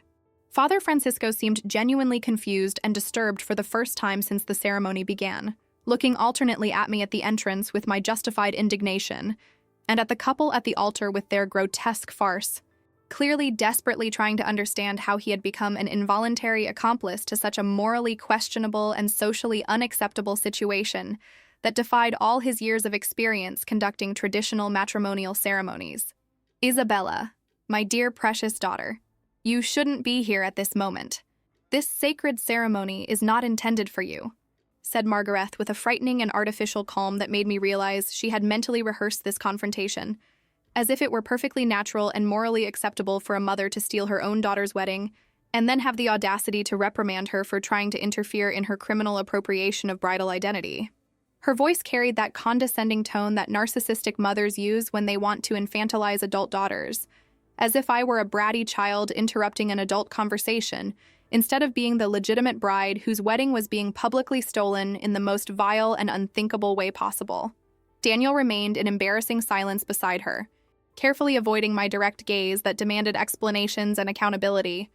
Father Francisco seemed genuinely confused and disturbed for the first time since the ceremony began, looking alternately at me at the entrance with my justified indignation, and at the couple at the altar with their grotesque farce, clearly desperately trying to understand how he had become an involuntary accomplice to such a morally questionable and socially unacceptable situation that defied all his years of experience conducting traditional matrimonial ceremonies. "Isabella, my dear precious daughter, you shouldn't be here at this moment. This sacred ceremony is not intended for you," said Margaret with a frightening and artificial calm that made me realize she had mentally rehearsed this confrontation, as if it were perfectly natural and morally acceptable for a mother to steal her own daughter's wedding and then have the audacity to reprimand her for trying to interfere in her criminal appropriation of bridal identity. Her voice carried that condescending tone that narcissistic mothers use when they want to infantilize adult daughters, as if I were a bratty child interrupting an adult conversation, instead of being the legitimate bride whose wedding was being publicly stolen in the most vile and unthinkable way possible. Daniel remained in embarrassing silence beside her, carefully avoiding my direct gaze that demanded explanations and accountability.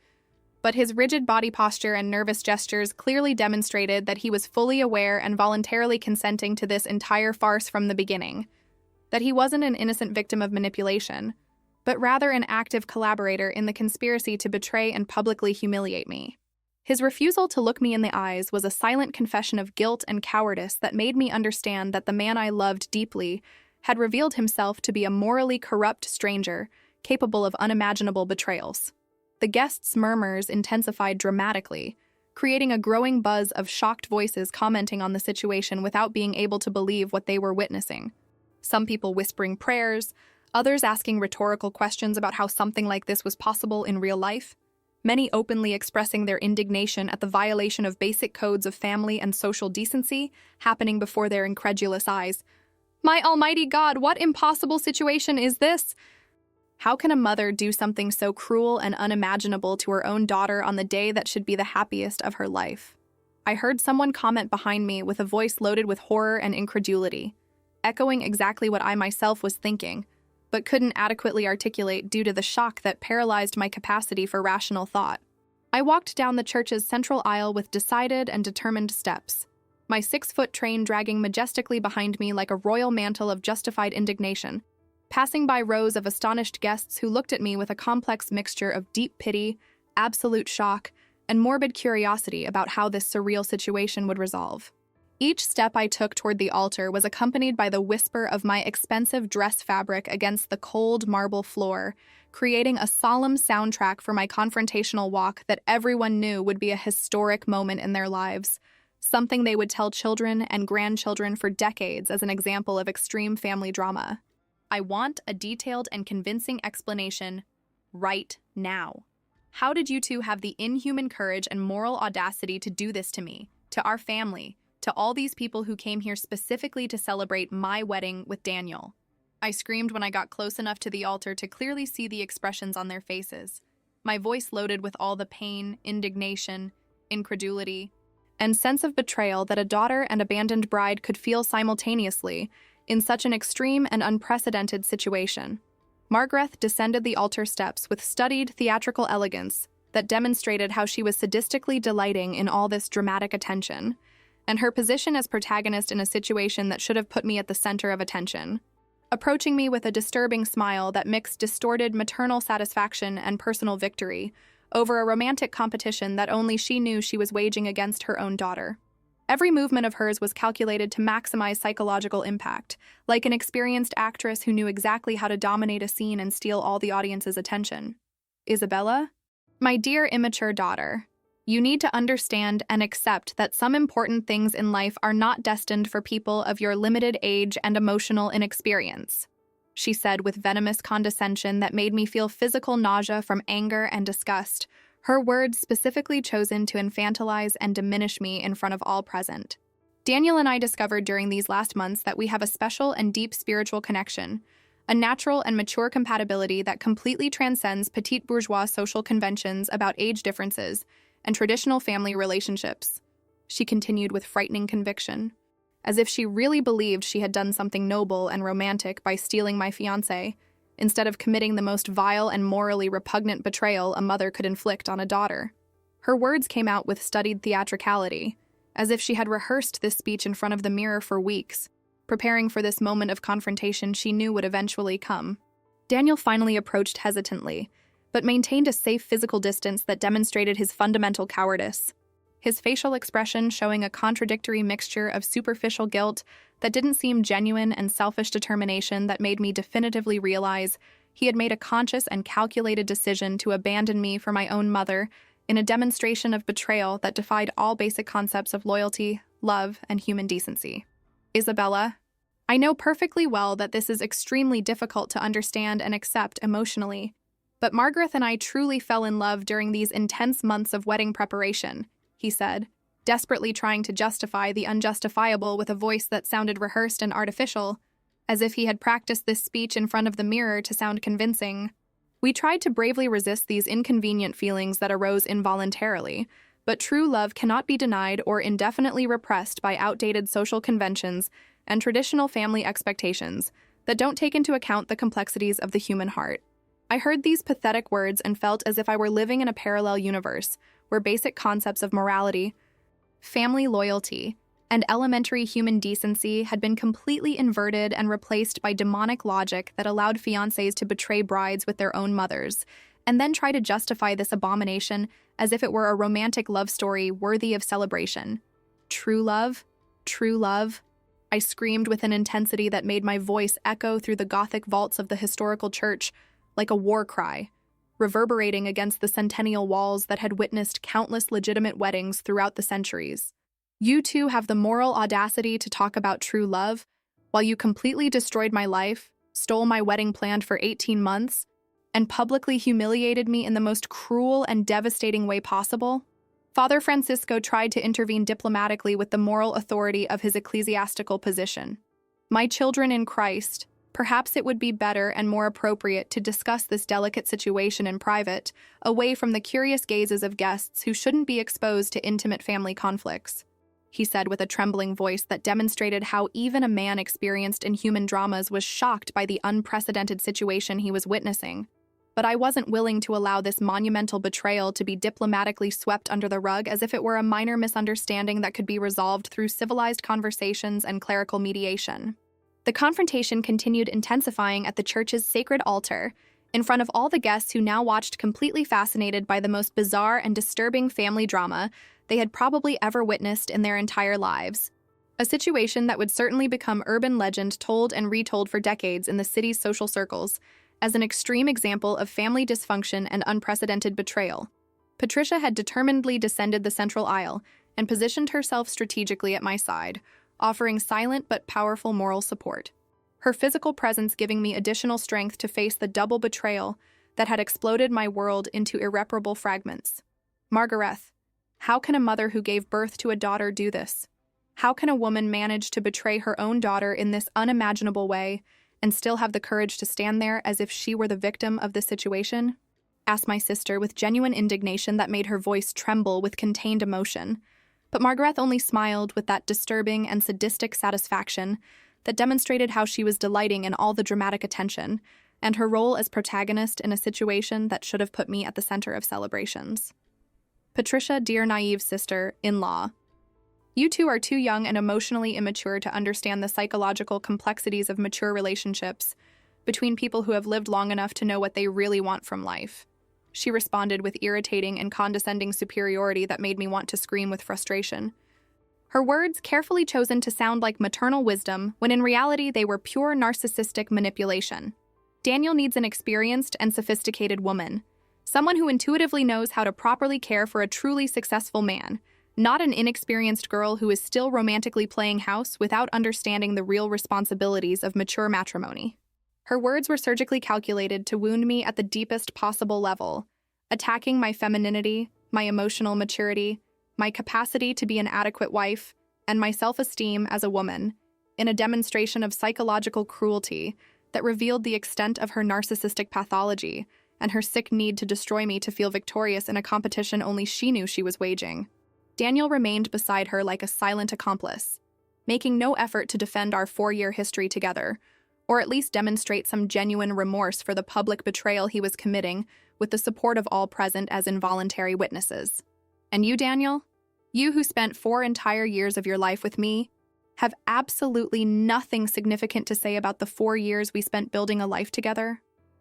but his rigid body posture and nervous gestures clearly demonstrated that he was fully aware and voluntarily consenting to this entire farce from the beginning, that he wasn't an innocent victim of manipulation, but rather an active collaborator in the conspiracy to betray and publicly humiliate me. His refusal to look me in the eyes was a silent confession of guilt and cowardice that made me understand that the man I loved deeply had revealed himself to be a morally corrupt stranger capable of unimaginable betrayals. The guests' murmurs intensified dramatically, creating a growing buzz of shocked voices commenting on the situation without being able to believe what they were witnessing. Some people whispering prayers, others asking rhetorical questions about how something like this was possible in real life, many openly expressing their indignation at the violation of basic codes of family and social decency happening before their incredulous eyes. My almighty God, what impossible situation is this? How can a mother do something so cruel and unimaginable to her own daughter on the day that should be the happiest of her life? I heard someone comment behind me with a voice loaded with horror and incredulity, echoing exactly what I myself was thinking, but couldn't adequately articulate due to the shock that paralyzed my capacity for rational thought. I walked down the church's central aisle with decided and determined steps, my 6-foot train dragging majestically behind me like a royal mantle of justified indignation, passing by rows of astonished guests who looked at me with a complex mixture of deep pity, absolute shock, and morbid curiosity about how this surreal situation would resolve. Each step I took toward the altar was accompanied by the whisper of my expensive dress fabric against the cold marble floor, creating a solemn soundtrack for my confrontational walk that everyone knew would be a historic moment in their lives, something they would tell children and grandchildren for decades as an example of extreme family drama. I want a detailed and convincing explanation right now. How did you two have the inhuman courage and moral audacity to do this to me, to our family, to all these people who came here specifically to celebrate my wedding with Daniel? I screamed when I got close enough to the altar to clearly see the expressions on their faces, my voice loaded with all the pain, indignation, incredulity, and sense of betrayal that a daughter and abandoned bride could feel simultaneously in such an extreme and unprecedented situation. Margaret descended the altar steps with studied theatrical elegance that demonstrated how she was sadistically delighting in all this dramatic attention, and her position as protagonist in a situation that should have put me at the center of attention. Approaching me with a disturbing smile that mixed distorted maternal satisfaction and personal victory over a romantic competition that only she knew she was waging against her own daughter. Every movement of hers was calculated to maximize psychological impact, like an experienced actress who knew exactly how to dominate a scene and steal all the audience's attention. Isabella? My dear immature daughter, you need to understand and accept that some important things in life are not destined for people of your limited age and emotional inexperience, she said with venomous condescension that made me feel physical nausea from anger and disgust, her words specifically chosen to infantilize and diminish me in front of all present. Daniel and I discovered during these last months that we have a special and deep spiritual connection, a natural and mature compatibility that completely transcends petite bourgeois social conventions about age differences and traditional family relationships, she continued with frightening conviction, as if she really believed she had done something noble and romantic by stealing my fiancé, instead of committing the most vile and morally repugnant betrayal a mother could inflict on a daughter. Her words came out with studied theatricality, as if she had rehearsed this speech in front of the mirror for weeks, preparing for this moment of confrontation she knew would eventually come. Daniel finally approached hesitantly, but maintained a safe physical distance that demonstrated his fundamental cowardice, his facial expression showing a contradictory mixture of superficial guilt that didn't seem genuine and selfish determination that made me definitively realize he had made a conscious and calculated decision to abandon me for my own mother in a demonstration of betrayal that defied all basic concepts of loyalty, love, and human decency. Isabella, I know perfectly well that this is extremely difficult to understand and accept emotionally, but Margaret and I truly fell in love during these intense months of wedding preparation, he said, desperately trying to justify the unjustifiable with a voice that sounded rehearsed and artificial, as if he had practiced this speech in front of the mirror to sound convincing. We tried to bravely resist these inconvenient feelings that arose involuntarily, but true love cannot be denied or indefinitely repressed by outdated social conventions and traditional family expectations that don't take into account the complexities of the human heart. I heard these pathetic words and felt as if I were living in a parallel universe where basic concepts of morality, family loyalty, and elementary human decency had been completely inverted and replaced by demonic logic that allowed fiancés to betray brides with their own mothers, and then try to justify this abomination as if it were a romantic love story worthy of celebration. True love? True love? I screamed with an intensity that made my voice echo through the Gothic vaults of the historical church like a war cry, reverberating against the centennial walls that had witnessed countless legitimate weddings throughout the centuries. You two have the moral audacity to talk about true love, while you completely destroyed my life, stole my wedding planned for 18 months, and publicly humiliated me in the most cruel and devastating way possible? Father Francisco tried to intervene diplomatically with the moral authority of his ecclesiastical position. My children in Christ, perhaps it would be better and more appropriate to discuss this delicate situation in private, away from the curious gazes of guests who shouldn't be exposed to intimate family conflicts, he said with a trembling voice that demonstrated how even a man experienced in human dramas was shocked by the unprecedented situation he was witnessing. But I wasn't willing to allow this monumental betrayal to be diplomatically swept under the rug as if it were a minor misunderstanding that could be resolved through civilized conversations and clerical mediation. The confrontation continued intensifying at the church's sacred altar, in front of all the guests who now watched completely fascinated by the most bizarre and disturbing family drama they had probably ever witnessed in their entire lives. A situation that would certainly become urban legend told and retold for decades in the city's social circles, as an extreme example of family dysfunction and unprecedented betrayal. Patricia had determinedly descended the central aisle and positioned herself strategically at my side, offering silent but powerful moral support. Her physical presence giving me additional strength to face the double betrayal that had exploded my world into irreparable fragments. Margaret, how can a mother who gave birth to a daughter do this? How can a woman manage to betray her own daughter in this unimaginable way and still have the courage to stand there as if she were the victim of this situation? Asked my sister with genuine indignation that made her voice tremble with contained emotion. But Margaret only smiled with that disturbing and sadistic satisfaction that demonstrated how she was delighting in all the dramatic attention and her role as protagonist in a situation that should have put me at the center of celebrations. Patricia, dear naive sister-in-law, you two are too young and emotionally immature to understand the psychological complexities of mature relationships between people who have lived long enough to know what they really want from life. She responded with irritating and condescending superiority that made me want to scream with frustration. Her words carefully chosen to sound like maternal wisdom when in reality they were pure narcissistic manipulation. Daniel needs an experienced and sophisticated woman, someone who intuitively knows how to properly care for a truly successful man, not an inexperienced girl who is still romantically playing house without understanding the real responsibilities of mature matrimony. Her words were surgically calculated to wound me at the deepest possible level, attacking my femininity, my emotional maturity, my capacity to be an adequate wife, and my self-esteem as a woman, in a demonstration of psychological cruelty that revealed the extent of her narcissistic pathology and her sick need to destroy me to feel victorious in a competition only she knew she was waging. Daniel remained beside her like a silent accomplice, making no effort to defend our 4-year history together, or at least demonstrate some genuine remorse for the public betrayal he was committing with the support of all present as involuntary witnesses. And you, Daniel? You who spent 4 entire years of your life with me, have absolutely nothing significant to say about the 4 years we spent building a life together?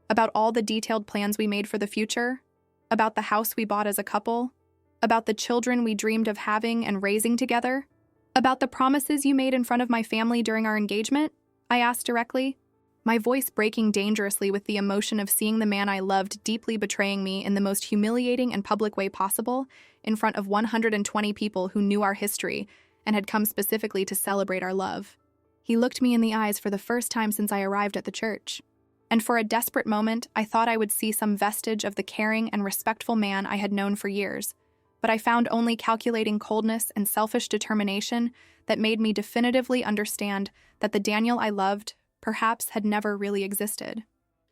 About all the detailed plans we made for the future? About the house we bought as a couple? About the children we dreamed of having and raising together? About the promises you made in front of my family during our engagement? I asked directly, my voice breaking dangerously with the emotion of seeing the man I loved deeply betraying me in the most humiliating and public way possible in front of 120 people who knew our history and had come specifically to celebrate our love. He looked me in the eyes for the first time since I arrived at the church, and for a desperate moment I thought I would see some vestige of the caring and respectful man I had known for years, but I found only calculating coldness and selfish determination that made me definitively understand that the Daniel I loved perhaps had never really existed.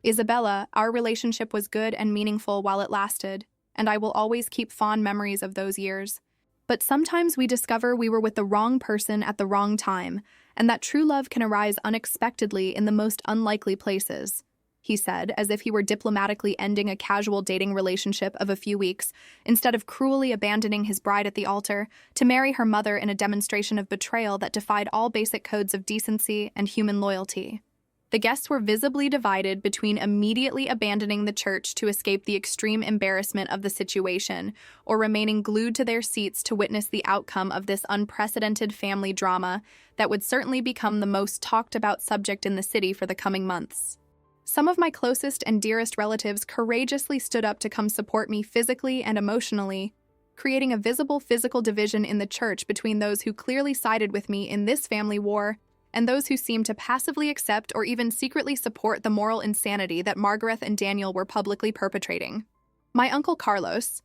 Isabella, our relationship was good and meaningful while it lasted, and I will always keep fond memories of those years. But sometimes we discover we were with the wrong person at the wrong time, and that true love can arise unexpectedly in the most unlikely places. he said, as if he were diplomatically ending a casual dating relationship of a few weeks, instead of cruelly abandoning his bride at the altar to marry her mother in a demonstration of betrayal that defied all basic codes of decency and human loyalty. The guests were visibly divided between immediately abandoning the church to escape the extreme embarrassment of the situation, or remaining glued to their seats to witness the outcome of this unprecedented family drama that would certainly become the most talked about subject in the city for the coming months. Some of my closest and dearest relatives courageously stood up to come support me physically and emotionally, creating a visible physical division in the church between those who clearly sided with me in this family war and those who seemed to passively accept or even secretly support the moral insanity that Margaret and Daniel were publicly perpetrating. My uncle Carlos,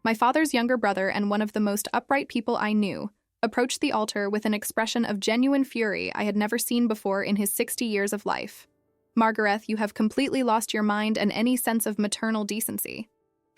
my father's younger brother and one of the most upright people I knew, approached the altar with an expression of genuine fury I had never seen before in his 60 years of life. "Margaret, you have completely lost your mind and any sense of maternal decency.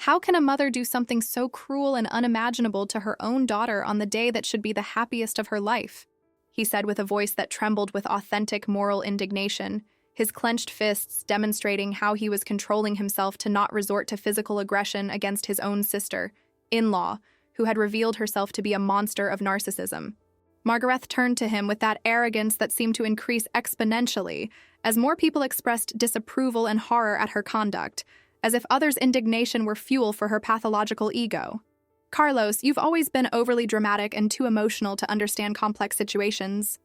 How can a mother do something so cruel and unimaginable to her own daughter on the day that should be the happiest of her life?" he said with a voice that trembled with authentic moral indignation, his clenched fists demonstrating how he was controlling himself to not resort to physical aggression against his own sister, in-law, who had revealed herself to be a monster of narcissism. Margaret turned to him with that arrogance that seemed to increase exponentially as more people expressed disapproval and horror at her conduct, as if others' indignation were fuel for her pathological ego. "Carlos, you've always been overly dramatic and too emotional to understand complex situations.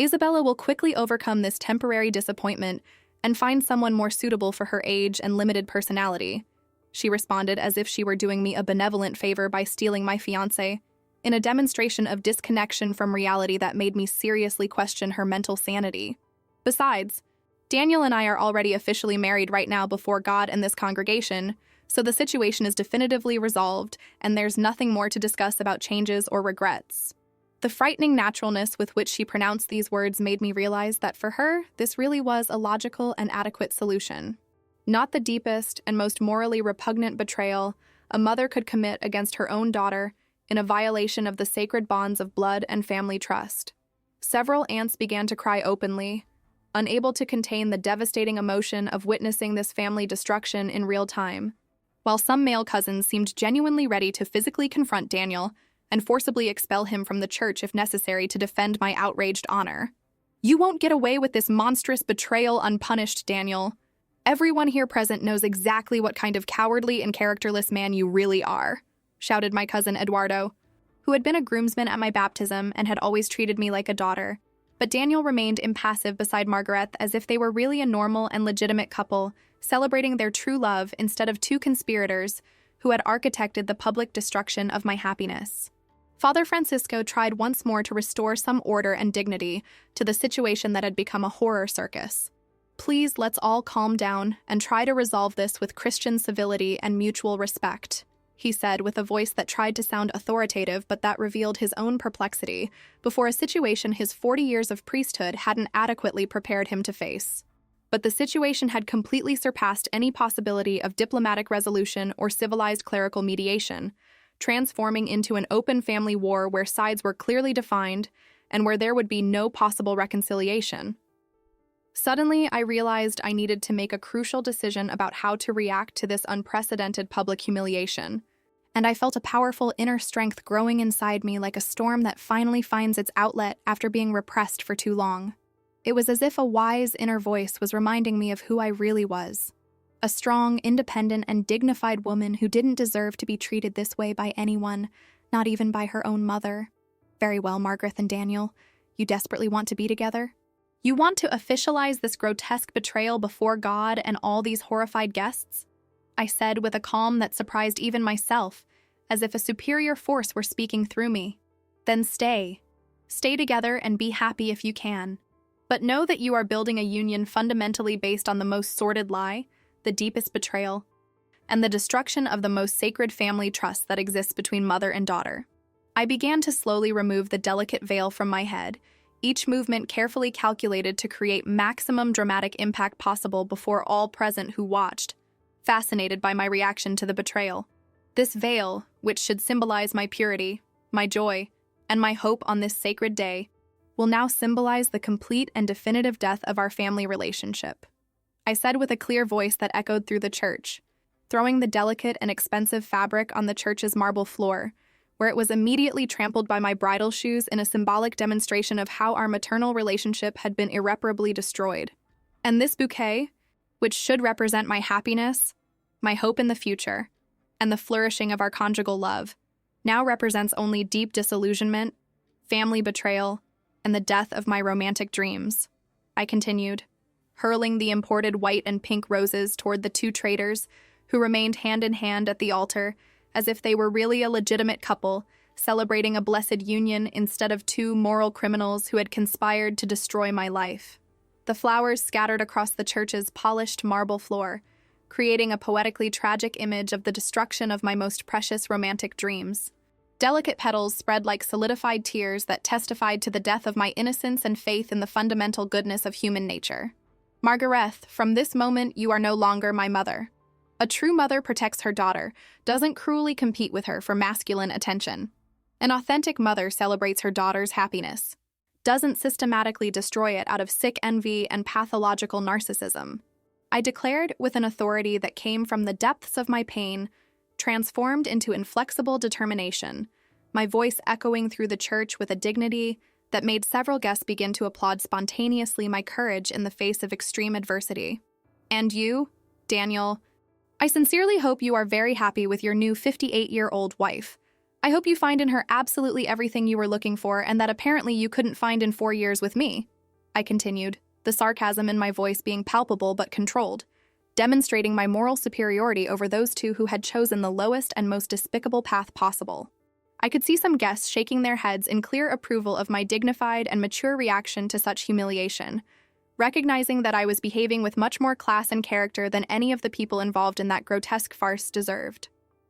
Isabella will quickly overcome this temporary disappointment and find someone more suitable for her age and limited personality," she responded as if she were doing me a benevolent favor by stealing my fiancé, in a demonstration of disconnection from reality that made me seriously question her mental sanity. "Besides, Daniel and I are already officially married right now before God and this congregation, so the situation is definitively resolved, and there's nothing more to discuss about changes or regrets." The frightening naturalness with which she pronounced these words made me realize that for her, this really was a logical and adequate solution. Not the deepest and most morally repugnant betrayal a mother could commit against her own daughter in a violation of the sacred bonds of blood and family trust. Several aunts began to cry openly, unable to contain the devastating emotion of witnessing this family destruction in real time, while some male cousins seemed genuinely ready to physically confront Daniel and forcibly expel him from the church if necessary to defend my outraged honor. "You won't get away with this monstrous betrayal unpunished, Daniel. Everyone here present knows exactly what kind of cowardly and characterless man you really are," shouted my cousin Eduardo, who had been a groomsman at my baptism and had always treated me like a daughter. But Daniel remained impassive beside Margaret as if they were really a normal and legitimate couple, celebrating their true love instead of two conspirators who had architected the public destruction of my happiness. Father Francisco tried once more to restore some order and dignity to the situation that had become a horror circus. "Please, let's all calm down and try to resolve this with Christian civility and mutual respect," he said with a voice that tried to sound authoritative but that revealed his own perplexity before a situation his 40 years of priesthood hadn't adequately prepared him to face. But the situation had completely surpassed any possibility of diplomatic resolution or civilized clerical mediation, transforming into an open family war where sides were clearly defined and where there would be no possible reconciliation. Suddenly, I realized I needed to make a crucial decision about how to react to this unprecedented public humiliation, and I felt a powerful inner strength growing inside me like a storm that finally finds its outlet after being repressed for too long. It was as if a wise inner voice was reminding me of who I really was, a strong, independent, and dignified woman who didn't deserve to be treated this way by anyone, not even by her own mother. "Very well, Margaret and Daniel, you desperately want to be together? You want to officialize this grotesque betrayal before God and all these horrified guests?" I said with a calm that surprised even myself, as if a superior force were speaking through me. "Then stay. Stay together and be happy if you can. But know that you are building a union fundamentally based on the most sordid lie, the deepest betrayal, and the destruction of the most sacred family trust that exists between mother and daughter." I began to slowly remove the delicate veil from my head, each movement carefully calculated to create maximum dramatic impact possible before all present who watched, fascinated by my reaction to the betrayal. This veil, which should symbolize my purity, my joy, and my hope on this sacred day, will now symbolize the complete and definitive death of our family relationship. I said with a clear voice that echoed through the church, throwing the delicate and expensive fabric on the church's marble floor, where it was immediately trampled by my bridal shoes in a symbolic demonstration of how our maternal relationship had been irreparably destroyed. And this bouquet, which should represent my happiness, my hope in the future, and the flourishing of our conjugal love, now represents only deep disillusionment, family betrayal, and the death of my romantic dreams. I continued, hurling the imported white and pink roses toward the two traitors who remained hand in hand at the altar, as if they were really a legitimate couple, celebrating a blessed union instead of two moral criminals who had conspired to destroy my life. The flowers scattered across the church's polished marble floor, creating a poetically tragic image of the destruction of my most precious romantic dreams. Delicate petals spread like solidified tears that testified to the death of my innocence and faith in the fundamental goodness of human nature. Margarethe, from this moment you are no longer my mother. A true mother protects her daughter, doesn't cruelly compete with her for masculine attention. An authentic mother celebrates her daughter's happiness, doesn't systematically destroy it out of sick envy and pathological narcissism. I declared with an authority that came from the depths of my pain, transformed into inflexible determination, my voice echoing through the church with a dignity that made several guests begin to applaud spontaneously my courage in the face of extreme adversity. And you, Daniel, I sincerely hope you are very happy with your new 58-year-old wife. I hope you find in her absolutely everything you were looking for and that apparently you couldn't find in 4 years with me. I continued, the sarcasm in my voice being palpable but controlled, demonstrating my moral superiority over those two who had chosen the lowest and most despicable path possible. I could see some guests shaking their heads in clear approval of my dignified and mature reaction to such humiliation, recognizing that I was behaving with much more class and character than any of the people involved in that grotesque farce deserved.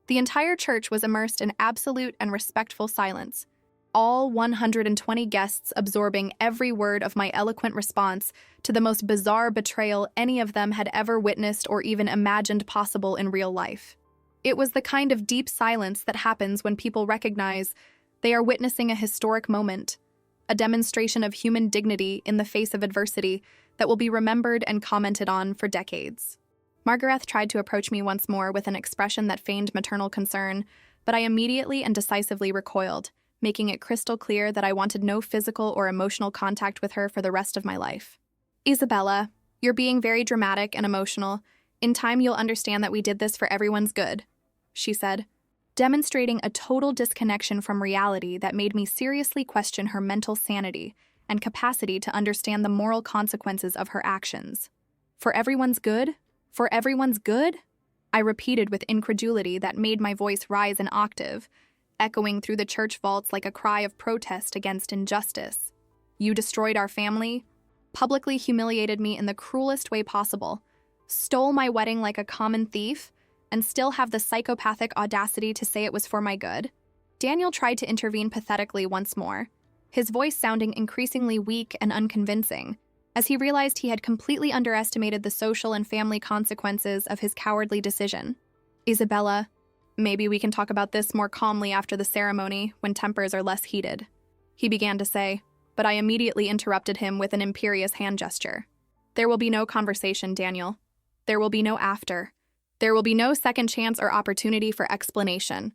The entire church was immersed in absolute and respectful silence, all 120 guests absorbing every word of my eloquent response to the most bizarre betrayal any of them had ever witnessed or even imagined possible in real life. It was the kind of deep silence that happens when people recognize they are witnessing a historic moment, a demonstration of human dignity in the face of adversity that will be remembered and commented on for decades. Margarethe tried to approach me once more with an expression that feigned maternal concern, but I immediately and decisively recoiled, making it crystal clear that I wanted no physical or emotional contact with her for the rest of my life. Isabella, you're being very dramatic and emotional. In time you'll understand that we did this for everyone's good, she said, demonstrating a total disconnection from reality that made me seriously question her mental sanity and capacity to understand the moral consequences of her actions. For everyone's good? For everyone's good? I repeated with incredulity that made my voice rise an octave, echoing through the church vaults like a cry of protest against injustice. You destroyed our family, publicly humiliated me in the cruelest way possible, stole my wedding like a common thief, and still have the psychopathic audacity to say it was for my good? Daniel tried to intervene pathetically once more, his voice sounding increasingly weak and unconvincing, as he realized he had completely underestimated the social and family consequences of his cowardly decision. Isabella, maybe we can talk about this more calmly after the ceremony, when tempers are less heated, he began to say, but I immediately interrupted him with an imperious hand gesture. There will be no conversation, Daniel. There will be no after. There will be no second chance or opportunity for explanation.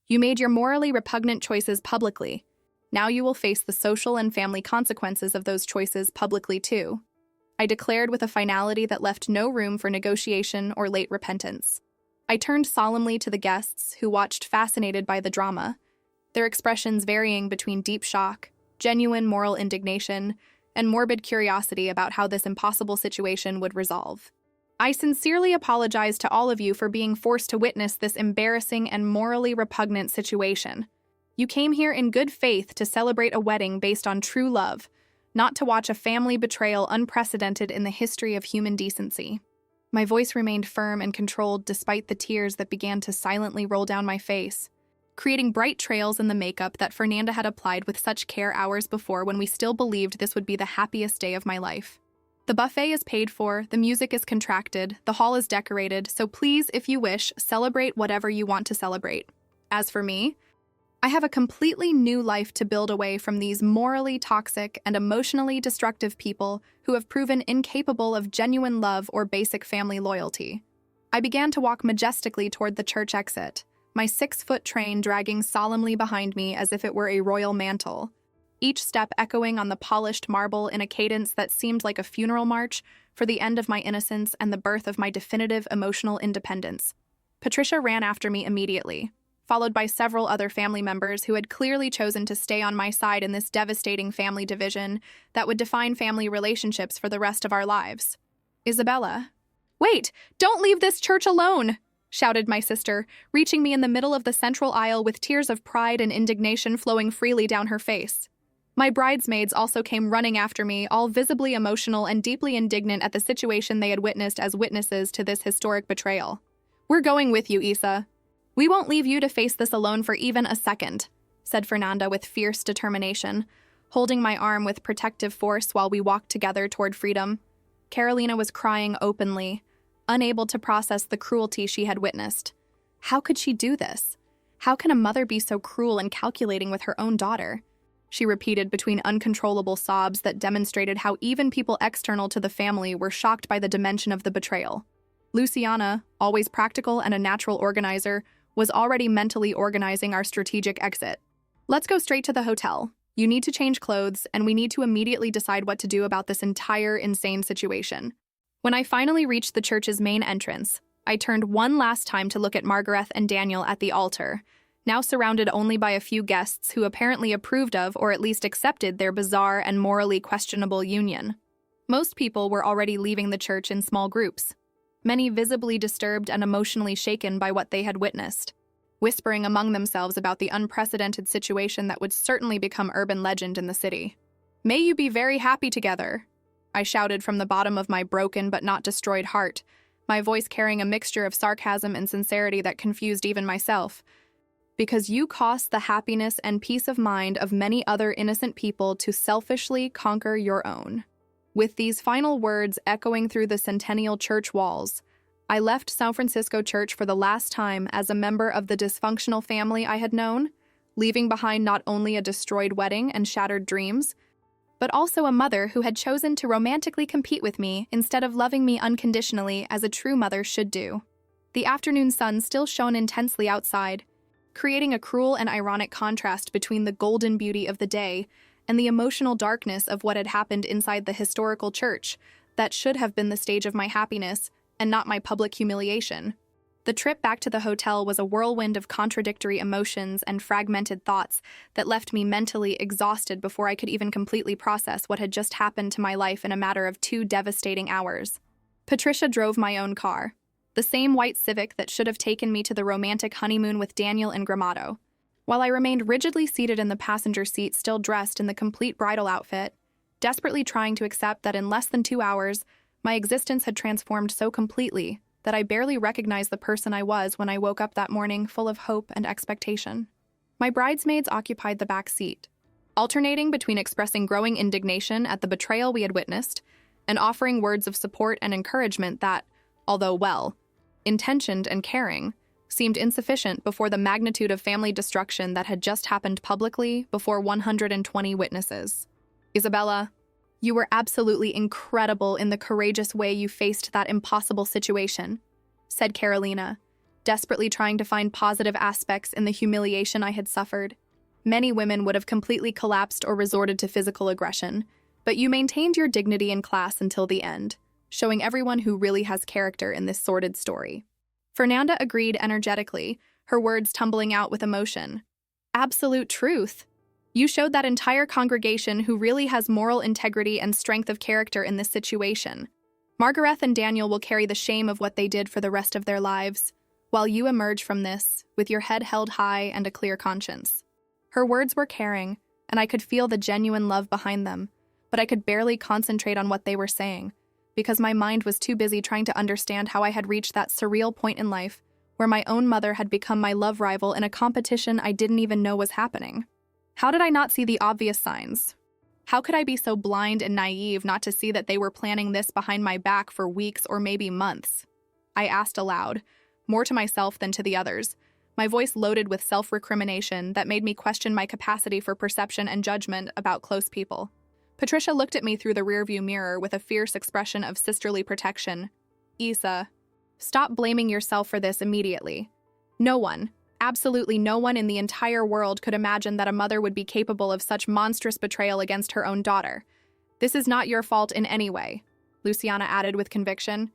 You made your morally repugnant choices publicly. Now you will face the social and family consequences of those choices publicly too. I declared with a finality that left no room for negotiation or late repentance. I turned solemnly to the guests, who watched fascinated by the drama, their expressions varying between deep shock, genuine moral indignation, and morbid curiosity about how this impossible situation would resolve. I sincerely apologize to all of you for being forced to witness this embarrassing and morally repugnant situation. You came here in good faith to celebrate a wedding based on true love, not to watch a family betrayal unprecedented in the history of human decency. My voice remained firm and controlled despite the tears that began to silently roll down my face, creating bright trails in the makeup that Fernanda had applied with such care hours before when we still believed this would be the happiest day of my life. The buffet is paid for, the music is contracted, the hall is decorated, so please, if you wish, celebrate whatever you want to celebrate. As for me, I have a completely new life to build away from these morally toxic and emotionally destructive people who have proven incapable of genuine love or basic family loyalty. I began to walk majestically toward the church exit, my 6-foot train dragging solemnly behind me as if it were a royal mantle, each step echoing on the polished marble in a cadence that seemed like a funeral march for the end of my innocence and the birth of my definitive emotional independence. Patricia ran after me immediately, followed by several other family members who had clearly chosen to stay on my side in this devastating family division that would define family relationships for the rest of our lives. Isabella. "Wait! Don't leave this church alone!" shouted my sister, reaching me in the middle of the central aisle with tears of pride and indignation flowing freely down her face. My bridesmaids also came running after me, all visibly emotional and deeply indignant at the situation they had witnessed as witnesses to this historic betrayal. "We're going with you, Isa. We won't leave you to face this alone for even a second," said Fernanda with fierce determination, holding my arm with protective force while we walked together toward freedom. Carolina was crying openly, unable to process the cruelty she had witnessed. How could she do this? How can a mother be so cruel and calculating with her own daughter? She repeated between uncontrollable sobs that demonstrated how even people external to the family were shocked by the dimension of the betrayal. Luciana, always practical and a natural organizer, was already mentally organizing our strategic exit. "Let's go straight to the hotel. You need to change clothes, and we need to immediately decide what to do about this entire insane situation." When I finally reached the church's main entrance, I turned one last time to look at Margaret and Daniel at the altar, now surrounded only by a few guests who apparently approved of or at least accepted their bizarre and morally questionable union. Most people were already leaving the church in small groups, many visibly disturbed and emotionally shaken by what they had witnessed, whispering among themselves about the unprecedented situation that would certainly become urban legend in the city. "May you be very happy together," I shouted from the bottom of my broken but not destroyed heart, my voice carrying a mixture of sarcasm and sincerity that confused even myself. "Because you cost the happiness and peace of mind of many other innocent people to selfishly conquer your own." With these final words echoing through the Centennial Church walls, I left San Francisco Church for the last time as a member of the dysfunctional family I had known, leaving behind not only a destroyed wedding and shattered dreams, but also a mother who had chosen to romantically compete with me instead of loving me unconditionally as a true mother should do. The afternoon sun still shone intensely outside, creating a cruel and ironic contrast between the golden beauty of the day and the emotional darkness of what had happened inside the historical church that should have been the stage of my happiness and not my public humiliation. The trip back to the hotel was a whirlwind of contradictory emotions and fragmented thoughts that left me mentally exhausted before I could even completely process what had just happened to my life in a matter of 2 devastating hours. Patricia drove my own car, the same white Civic that should have taken me to the romantic honeymoon with Daniel and Gramado, while I remained rigidly seated in the passenger seat, still dressed in the complete bridal outfit, desperately trying to accept that in less than 2 hours, my existence had transformed so completely that I barely recognized the person I was when I woke up that morning full of hope and expectation. My bridesmaids occupied the back seat, alternating between expressing growing indignation at the betrayal we had witnessed and offering words of support and encouragement that, although well-intentioned and caring, seemed insufficient before the magnitude of family destruction that had just happened publicly before 120 witnesses. "Isabella, you were absolutely incredible in the courageous way you faced that impossible situation," said Carolina, desperately trying to find positive aspects in the humiliation I had suffered. "Many women would have completely collapsed or resorted to physical aggression, but you maintained your dignity and class until the end, showing everyone who really has character in this sordid story." Fernanda agreed energetically, her words tumbling out with emotion. "Absolute truth. You showed that entire congregation who really has moral integrity and strength of character in this situation. Margaret and Daniel will carry the shame of what they did for the rest of their lives, while you emerge from this with your head held high and a clear conscience." Her words were caring, and I could feel the genuine love behind them, but I could barely concentrate on what they were saying, because my mind was too busy trying to understand how I had reached that surreal point in life where my own mother had become my love rival in a competition I didn't even know was happening. How did I not see the obvious signs? How could I be so blind and naive not to see that they were planning this behind my back for weeks or maybe months? I asked aloud, more to myself than to the others, my voice loaded with self-recrimination that made me question my capacity for perception and judgment about close people. Patricia looked at me through the rearview mirror with a fierce expression of sisterly protection. Isa, stop blaming yourself for this immediately. No one, absolutely no one in the entire world could imagine that a mother would be capable of such monstrous betrayal against her own daughter. This is not your fault in any way, Luciana added with conviction.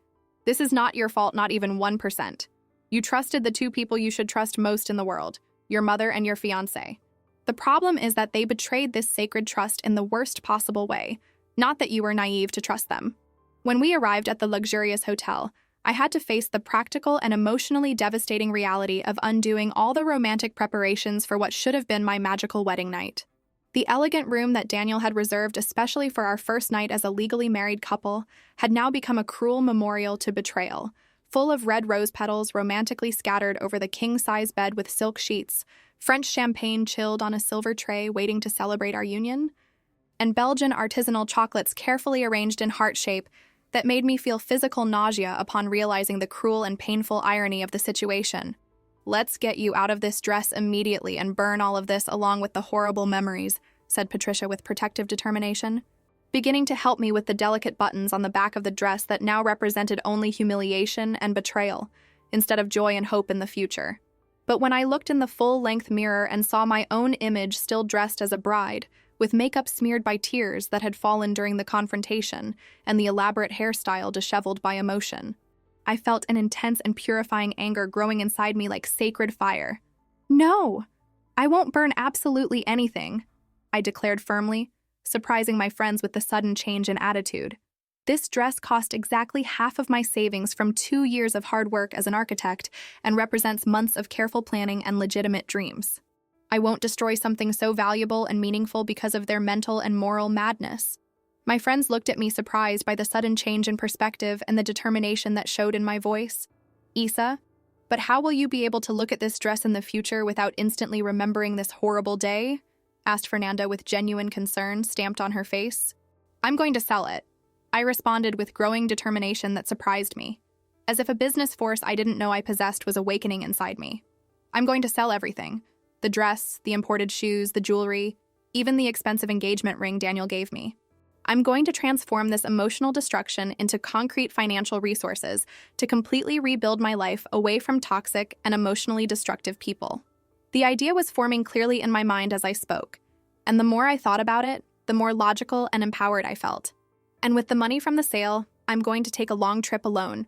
This is not your fault, not even 1%. You trusted the two people you should trust most in the world, your mother and your fiancé. The problem is that they betrayed this sacred trust in the worst possible way, not that you were naive to trust them. When we arrived at the luxurious hotel, I had to face the practical and emotionally devastating reality of undoing all the romantic preparations for what should have been my magical wedding night. The elegant room that Daniel had reserved especially for our first night as a legally married couple had now become a cruel memorial to betrayal, full of red rose petals romantically scattered over the king-size bed with silk sheets, French champagne chilled on a silver tray waiting to celebrate our union, and Belgian artisanal chocolates carefully arranged in heart shape that made me feel physical nausea upon realizing the cruel and painful irony of the situation. Let's get you out of this dress immediately and burn all of this along with the horrible memories, said Patricia with protective determination, beginning to help me with the delicate buttons on the back of the dress that now represented only humiliation and betrayal, instead of joy and hope in the future. But when I looked in the full-length mirror and saw my own image still dressed as a bride, with makeup smeared by tears that had fallen during the confrontation and the elaborate hairstyle disheveled by emotion, I felt an intense and purifying anger growing inside me like sacred fire. No, I won't burn absolutely anything, I declared firmly, surprising my friends with the sudden change in attitude. This dress cost exactly half of my savings from 2 years of hard work as an architect and represents months of careful planning and legitimate dreams. I won't destroy something so valuable and meaningful because of their mental and moral madness. My friends looked at me surprised by the sudden change in perspective and the determination that showed in my voice. Isa, but how will you be able to look at this dress in the future without instantly remembering this horrible day? Asked Fernanda with genuine concern stamped on her face. I'm going to sell it, I responded with growing determination that surprised me, as if a business force I didn't know I possessed was awakening inside me. I'm going to sell everything. The dress, the imported shoes, the jewelry, even the expensive engagement ring Daniel gave me. I'm going to transform this emotional destruction into concrete financial resources to completely rebuild my life away from toxic and emotionally destructive people. The idea was forming clearly in my mind as I spoke, and the more I thought about it, the more logical and empowered I felt. And with the money from the sale, I'm going to take a long trip alone,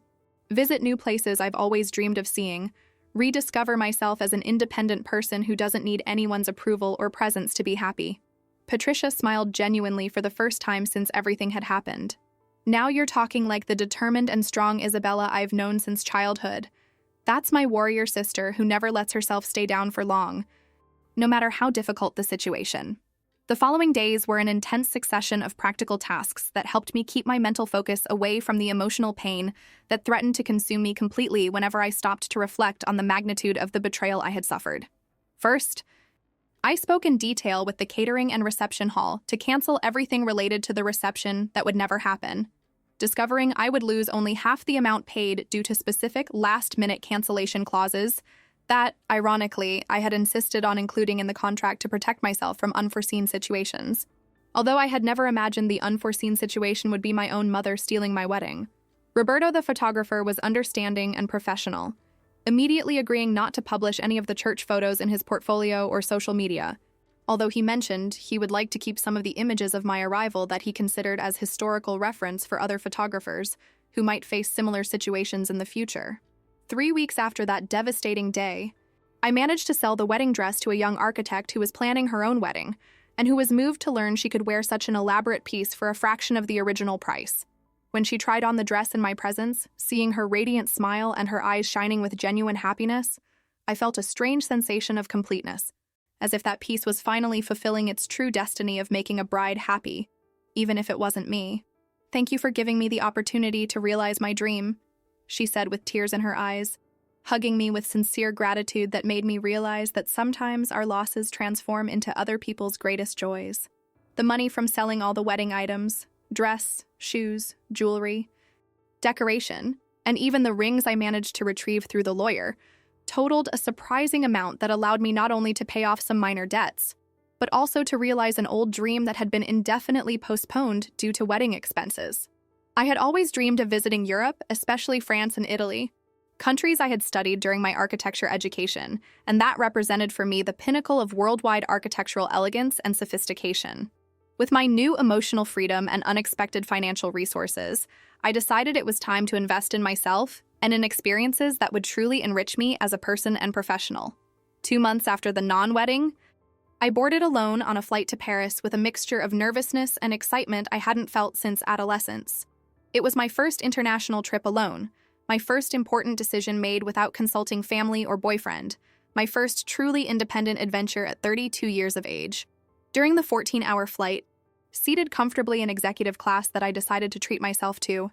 visit new places I've always dreamed of seeing, rediscover myself as an independent person who doesn't need anyone's approval or presence to be happy. Patricia smiled genuinely for the first time since everything had happened. Now you're talking like the determined and strong Isabella I've known since childhood. That's my warrior sister who never lets herself stay down for long, no matter how difficult the situation. The following days were an intense succession of practical tasks that helped me keep my mental focus away from the emotional pain that threatened to consume me completely whenever I stopped to reflect on the magnitude of the betrayal I had suffered. First, I spoke in detail with the catering and reception hall to cancel everything related to the reception that would never happen, discovering I would lose only half the amount paid due to specific last-minute cancellation clauses that, ironically, I had insisted on including in the contract to protect myself from unforeseen situations. Although I had never imagined the unforeseen situation would be my own mother stealing my wedding. Roberto the photographer was understanding and professional, immediately agreeing not to publish any of the church photos in his portfolio or social media, although he mentioned he would like to keep some of the images of my arrival that he considered as historical reference for other photographers who might face similar situations in the future. 3 weeks after that devastating day, I managed to sell the wedding dress to a young architect who was planning her own wedding, and who was moved to learn she could wear such an elaborate piece for a fraction of the original price. When she tried on the dress in my presence, seeing her radiant smile and her eyes shining with genuine happiness, I felt a strange sensation of completeness, as if that piece was finally fulfilling its true destiny of making a bride happy, even if it wasn't me. Thank you for giving me the opportunity to realize my dream, she said with tears in her eyes, hugging me with sincere gratitude that made me realize that sometimes our losses transform into other people's greatest joys. The money from selling all the wedding items, dress, shoes, jewelry, decoration, and even the rings I managed to retrieve through the lawyer, totaled a surprising amount that allowed me not only to pay off some minor debts, but also to realize an old dream that had been indefinitely postponed due to wedding expenses. I had always dreamed of visiting Europe, especially France and Italy, countries I had studied during my architecture education, and that represented for me the pinnacle of worldwide architectural elegance and sophistication. With my new emotional freedom and unexpected financial resources, I decided it was time to invest in myself and in experiences that would truly enrich me as a person and professional. 2 months after the non-wedding, I boarded alone on a flight to Paris with a mixture of nervousness and excitement I hadn't felt since adolescence. It was my first international trip alone, my first important decision made without consulting family or boyfriend, my first truly independent adventure at 32 years of age. During the 14-hour flight, seated comfortably in executive class that I decided to treat myself to,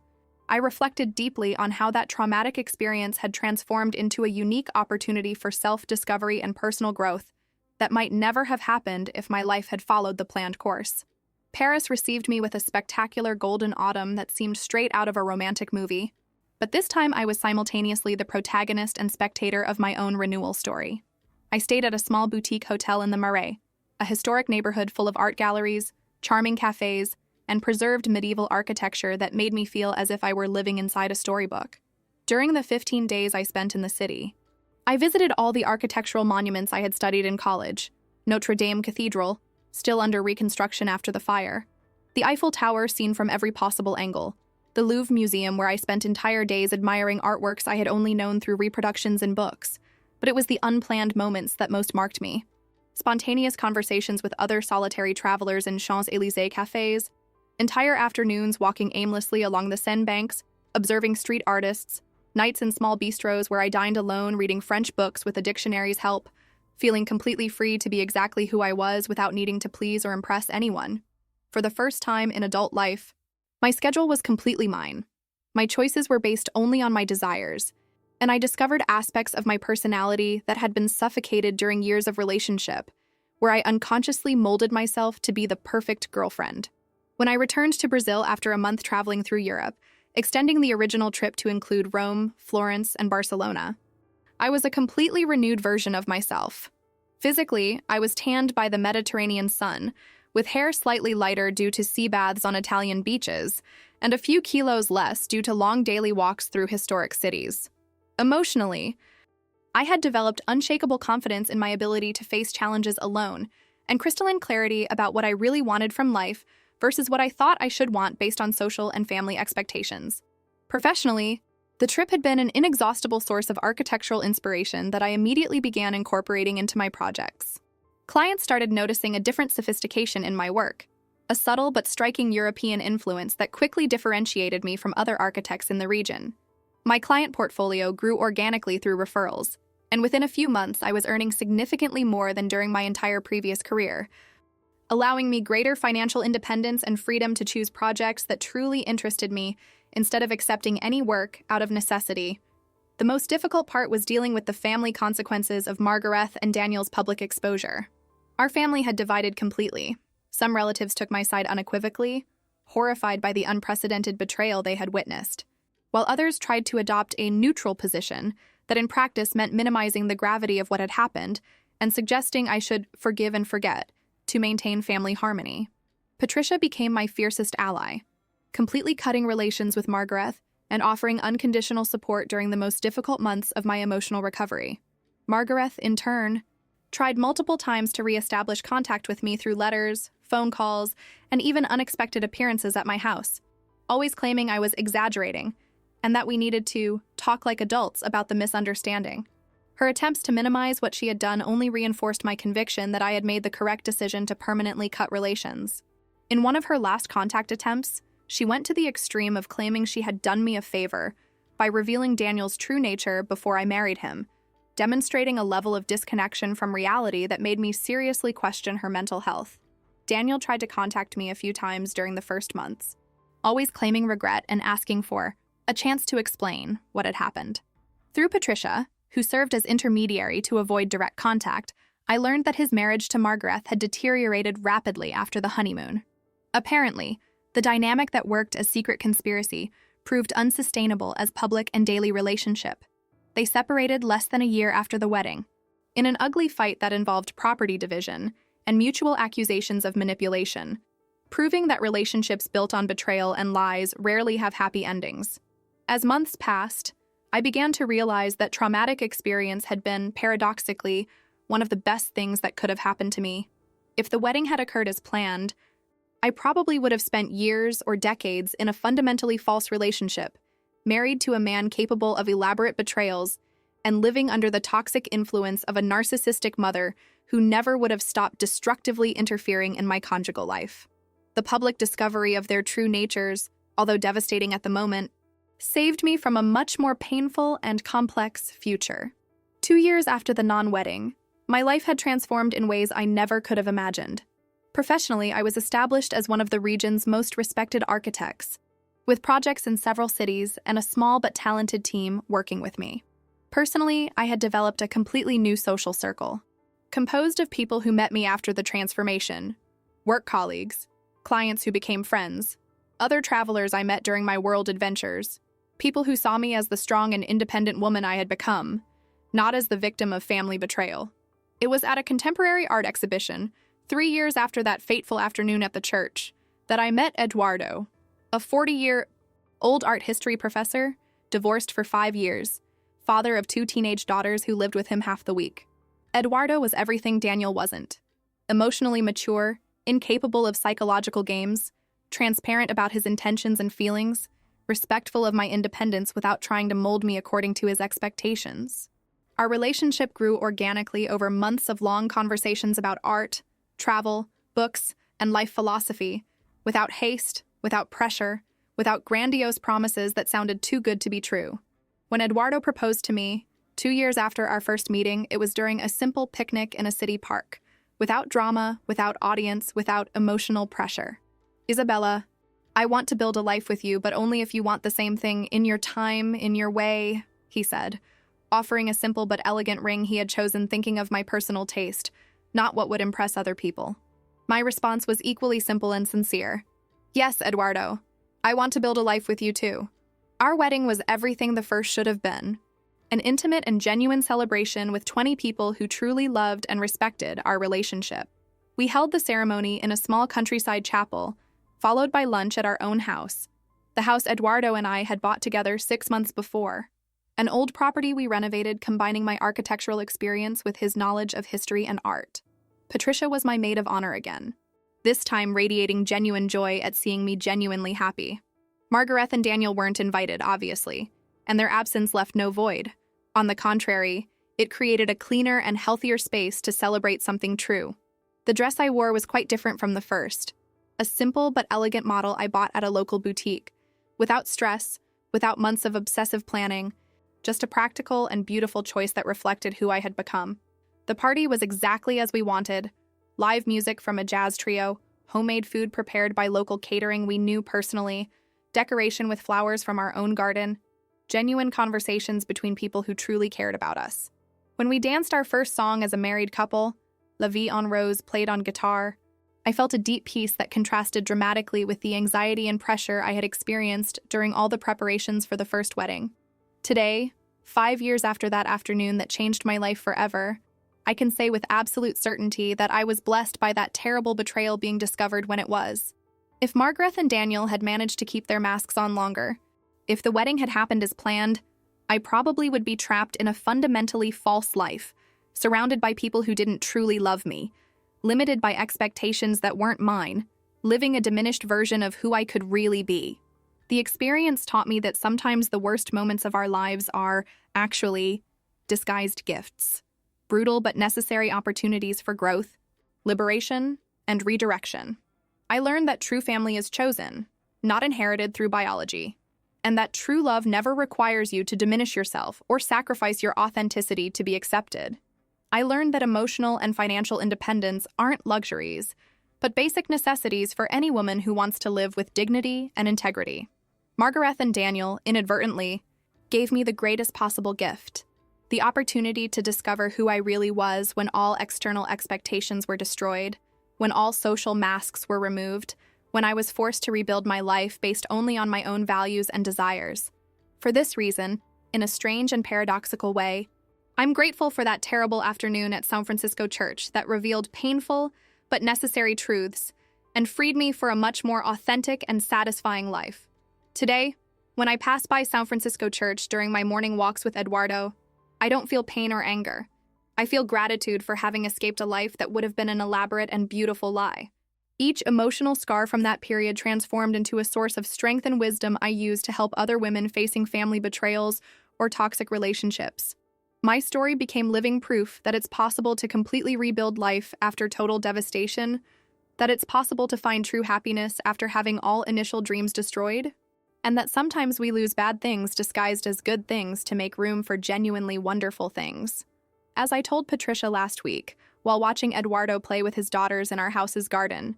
I reflected deeply on how that traumatic experience had transformed into a unique opportunity for self-discovery and personal growth that might never have happened if my life had followed the planned course. Paris received me with a spectacular golden autumn that seemed straight out of a romantic movie, but this time I was simultaneously the protagonist and spectator of my own renewal story. I stayed at a small boutique hotel in the Marais, a historic neighborhood full of art galleries, charming cafes, and preserved medieval architecture that made me feel as if I were living inside a storybook. During the 15 days I spent in the city, I visited all the architectural monuments I had studied in college: Notre Dame Cathedral, still under reconstruction after the fire; the Eiffel Tower seen from every possible angle; the Louvre Museum, where I spent entire days admiring artworks I had only known through reproductions in books. But it was the unplanned moments that most marked me. Spontaneous conversations with other solitary travelers in Champs-Élysées cafes, entire afternoons walking aimlessly along the Seine banks, observing street artists, nights in small bistros where I dined alone reading French books with a dictionary's help, feeling completely free to be exactly who I was without needing to please or impress anyone. For the first time in adult life, my schedule was completely mine. My choices were based only on my desires, and I discovered aspects of my personality that had been suffocated during years of relationship, where I unconsciously molded myself to be the perfect girlfriend. When I returned to Brazil after a month traveling through Europe, extending the original trip to include Rome, Florence, and Barcelona, I was a completely renewed version of myself. Physically, I was tanned by the Mediterranean sun, with hair slightly lighter due to sea baths on Italian beaches, and a few kilos less due to long daily walks through historic cities. Emotionally, I had developed unshakable confidence in my ability to face challenges alone, and crystalline clarity about what I really wanted from life versus what I thought I should want based on social and family expectations. Professionally, the trip had been an inexhaustible source of architectural inspiration that I immediately began incorporating into my projects. Clients started noticing a different sophistication in my work, a subtle but striking European influence that quickly differentiated me from other architects in the region. My client portfolio grew organically through referrals, and within a few months I was earning significantly more than during my entire previous career, allowing me greater financial independence and freedom to choose projects that truly interested me instead of accepting any work out of necessity. The most difficult part was dealing with the family consequences of Margaret and Daniel's public exposure. Our family had divided completely. Some relatives took my side unequivocally, horrified by the unprecedented betrayal they had witnessed, while others tried to adopt a neutral position that in practice meant minimizing the gravity of what had happened and suggesting I should forgive and forget to maintain family harmony. Patricia became my fiercest ally, completely cutting relations with Margaret and offering unconditional support during the most difficult months of my emotional recovery. Margaret, in turn, tried multiple times to re-establish contact with me through letters, phone calls, and even unexpected appearances at my house, always claiming I was exaggerating and that we needed to talk like adults about the misunderstanding. Her attempts to minimize what she had done only reinforced my conviction that I had made the correct decision to permanently cut relations. In one of her last contact attempts, she went to the extreme of claiming she had done me a favor by revealing Daniel's true nature before I married him, demonstrating a level of disconnection from reality that made me seriously question her mental health. Daniel tried to contact me a few times during the first months, always claiming regret and asking for a chance to explain what had happened. Through Patricia, who served as intermediary to avoid direct contact, I learned that his marriage to Margaret had deteriorated rapidly after the honeymoon. Apparently, the dynamic that worked as secret conspiracy proved unsustainable as public and daily relationship. They separated less than a year after the wedding, in an ugly fight that involved property division and mutual accusations of manipulation, proving that relationships built on betrayal and lies rarely have happy endings. As months passed, I began to realize that traumatic experience had been, paradoxically, one of the best things that could have happened to me. If the wedding had occurred as planned, I probably would have spent years or decades in a fundamentally false relationship, married to a man capable of elaborate betrayals and living under the toxic influence of a narcissistic mother who never would have stopped destructively interfering in my conjugal life. The public discovery of their true natures, although devastating at the moment, saved me from a much more painful and complex future. 2 years after the non-wedding, my life had transformed in ways I never could have imagined. Professionally, I was established as one of the region's most respected architects, with projects in several cities and a small but talented team working with me. Personally, I had developed a completely new social circle, composed of people who met me after the transformation, work colleagues, clients who became friends, other travelers I met during my world adventures, people who saw me as the strong and independent woman I had become, not as the victim of family betrayal. It was at a contemporary art exhibition, 3 years after that fateful afternoon at the church, that I met Eduardo, a 40-year-old art history professor, divorced for 5 years, father of 2 teenage daughters who lived with him half the week. Eduardo was everything Daniel wasn't: emotionally mature, incapable of psychological games, transparent about his intentions and feelings, respectful of my independence without trying to mold me according to his expectations. Our relationship grew organically over months of long conversations about art, travel, books, and life philosophy, without haste, without pressure, without grandiose promises that sounded too good to be true. When Eduardo proposed to me, 2 years after our first meeting, it was during a simple picnic in a city park, without drama, without audience, without emotional pressure. "Isabella, I want to build a life with you, but only if you want the same thing in your time, in your way," he said, offering a simple but elegant ring he had chosen thinking of my personal taste, not what would impress other people. My response was equally simple and sincere. "Yes, Eduardo, I want to build a life with you too." Our wedding was everything the first should have been: an intimate and genuine celebration with 20 people who truly loved and respected our relationship. We held the ceremony in a small countryside chapel, followed by lunch at our own house, the house Eduardo and I had bought together 6 months before, an old property we renovated combining my architectural experience with his knowledge of history and art. Patricia was my maid of honor again, this time radiating genuine joy at seeing me genuinely happy. Margaret and Daniel weren't invited, obviously, and their absence left no void. On the contrary, it created a cleaner and healthier space to celebrate something true. The dress I wore was quite different from the first, a simple but elegant model I bought at a local boutique, without stress, without months of obsessive planning, just a practical and beautiful choice that reflected who I had become. The party was exactly as we wanted: live music from a jazz trio, homemade food prepared by local catering we knew personally, decoration with flowers from our own garden, genuine conversations between people who truly cared about us. When we danced our first song as a married couple, La Vie en Rose played on guitar, I felt a deep peace that contrasted dramatically with the anxiety and pressure I had experienced during all the preparations for the first wedding. Today, 5 years after that afternoon that changed my life forever, I can say with absolute certainty that I was blessed by that terrible betrayal being discovered when it was. If Margaret and Daniel had managed to keep their masks on longer, if the wedding had happened as planned, I probably would be trapped in a fundamentally false life, surrounded by people who didn't truly love me, limited by expectations that weren't mine, living a diminished version of who I could really be. The experience taught me that sometimes the worst moments of our lives are, actually, disguised gifts, brutal but necessary opportunities for growth, liberation, and redirection. I learned that true family is chosen, not inherited through biology, and that true love never requires you to diminish yourself or sacrifice your authenticity to be accepted. I learned that emotional and financial independence aren't luxuries, but basic necessities for any woman who wants to live with dignity and integrity. Margaret and Daniel, inadvertently, gave me the greatest possible gift: the opportunity to discover who I really was when all external expectations were destroyed, when all social masks were removed, when I was forced to rebuild my life based only on my own values and desires. For this reason, in a strange and paradoxical way. I'm grateful for that terrible afternoon at San Francisco Church that revealed painful but necessary truths and freed me for a much more authentic and satisfying life. Today, when I pass by San Francisco Church during my morning walks with Eduardo, I don't feel pain or anger. I feel gratitude for having escaped a life that would have been an elaborate and beautiful lie. Each emotional scar from that period transformed into a source of strength and wisdom I use to help other women facing family betrayals or toxic relationships. My story became living proof that it's possible to completely rebuild life after total devastation, that it's possible to find true happiness after having all initial dreams destroyed, and that sometimes we lose bad things disguised as good things to make room for genuinely wonderful things. As I told Patricia last week, while watching Eduardo play with his daughters in our house's garden,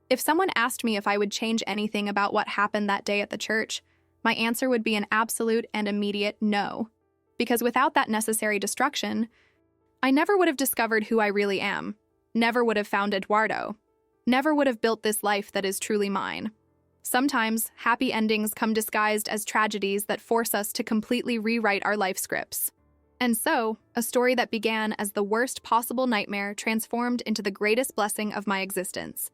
if someone asked me if I would change anything about what happened that day at the church, my answer would be an absolute and immediate no. Because without that necessary destruction, I never would have discovered who I really am, never would have found Eduardo, never would have built this life that is truly mine. Sometimes, happy endings come disguised as tragedies that force us to completely rewrite our life scripts. And so, a story that began as the worst possible nightmare transformed into the greatest blessing of my existence.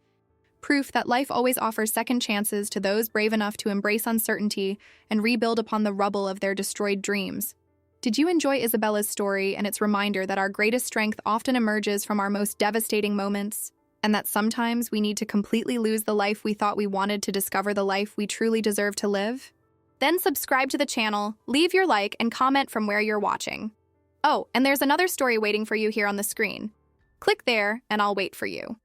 Proof that life always offers second chances to those brave enough to embrace uncertainty and rebuild upon the rubble of their destroyed dreams. Did you enjoy Isabella's story and its reminder that our greatest strength often emerges from our most devastating moments, and that sometimes we need to completely lose the life we thought we wanted to discover the life we truly deserve to live? Then subscribe to the channel, leave your like, and comment from where you're watching. Oh, and there's another story waiting for you here on the screen. Click there, and I'll wait for you.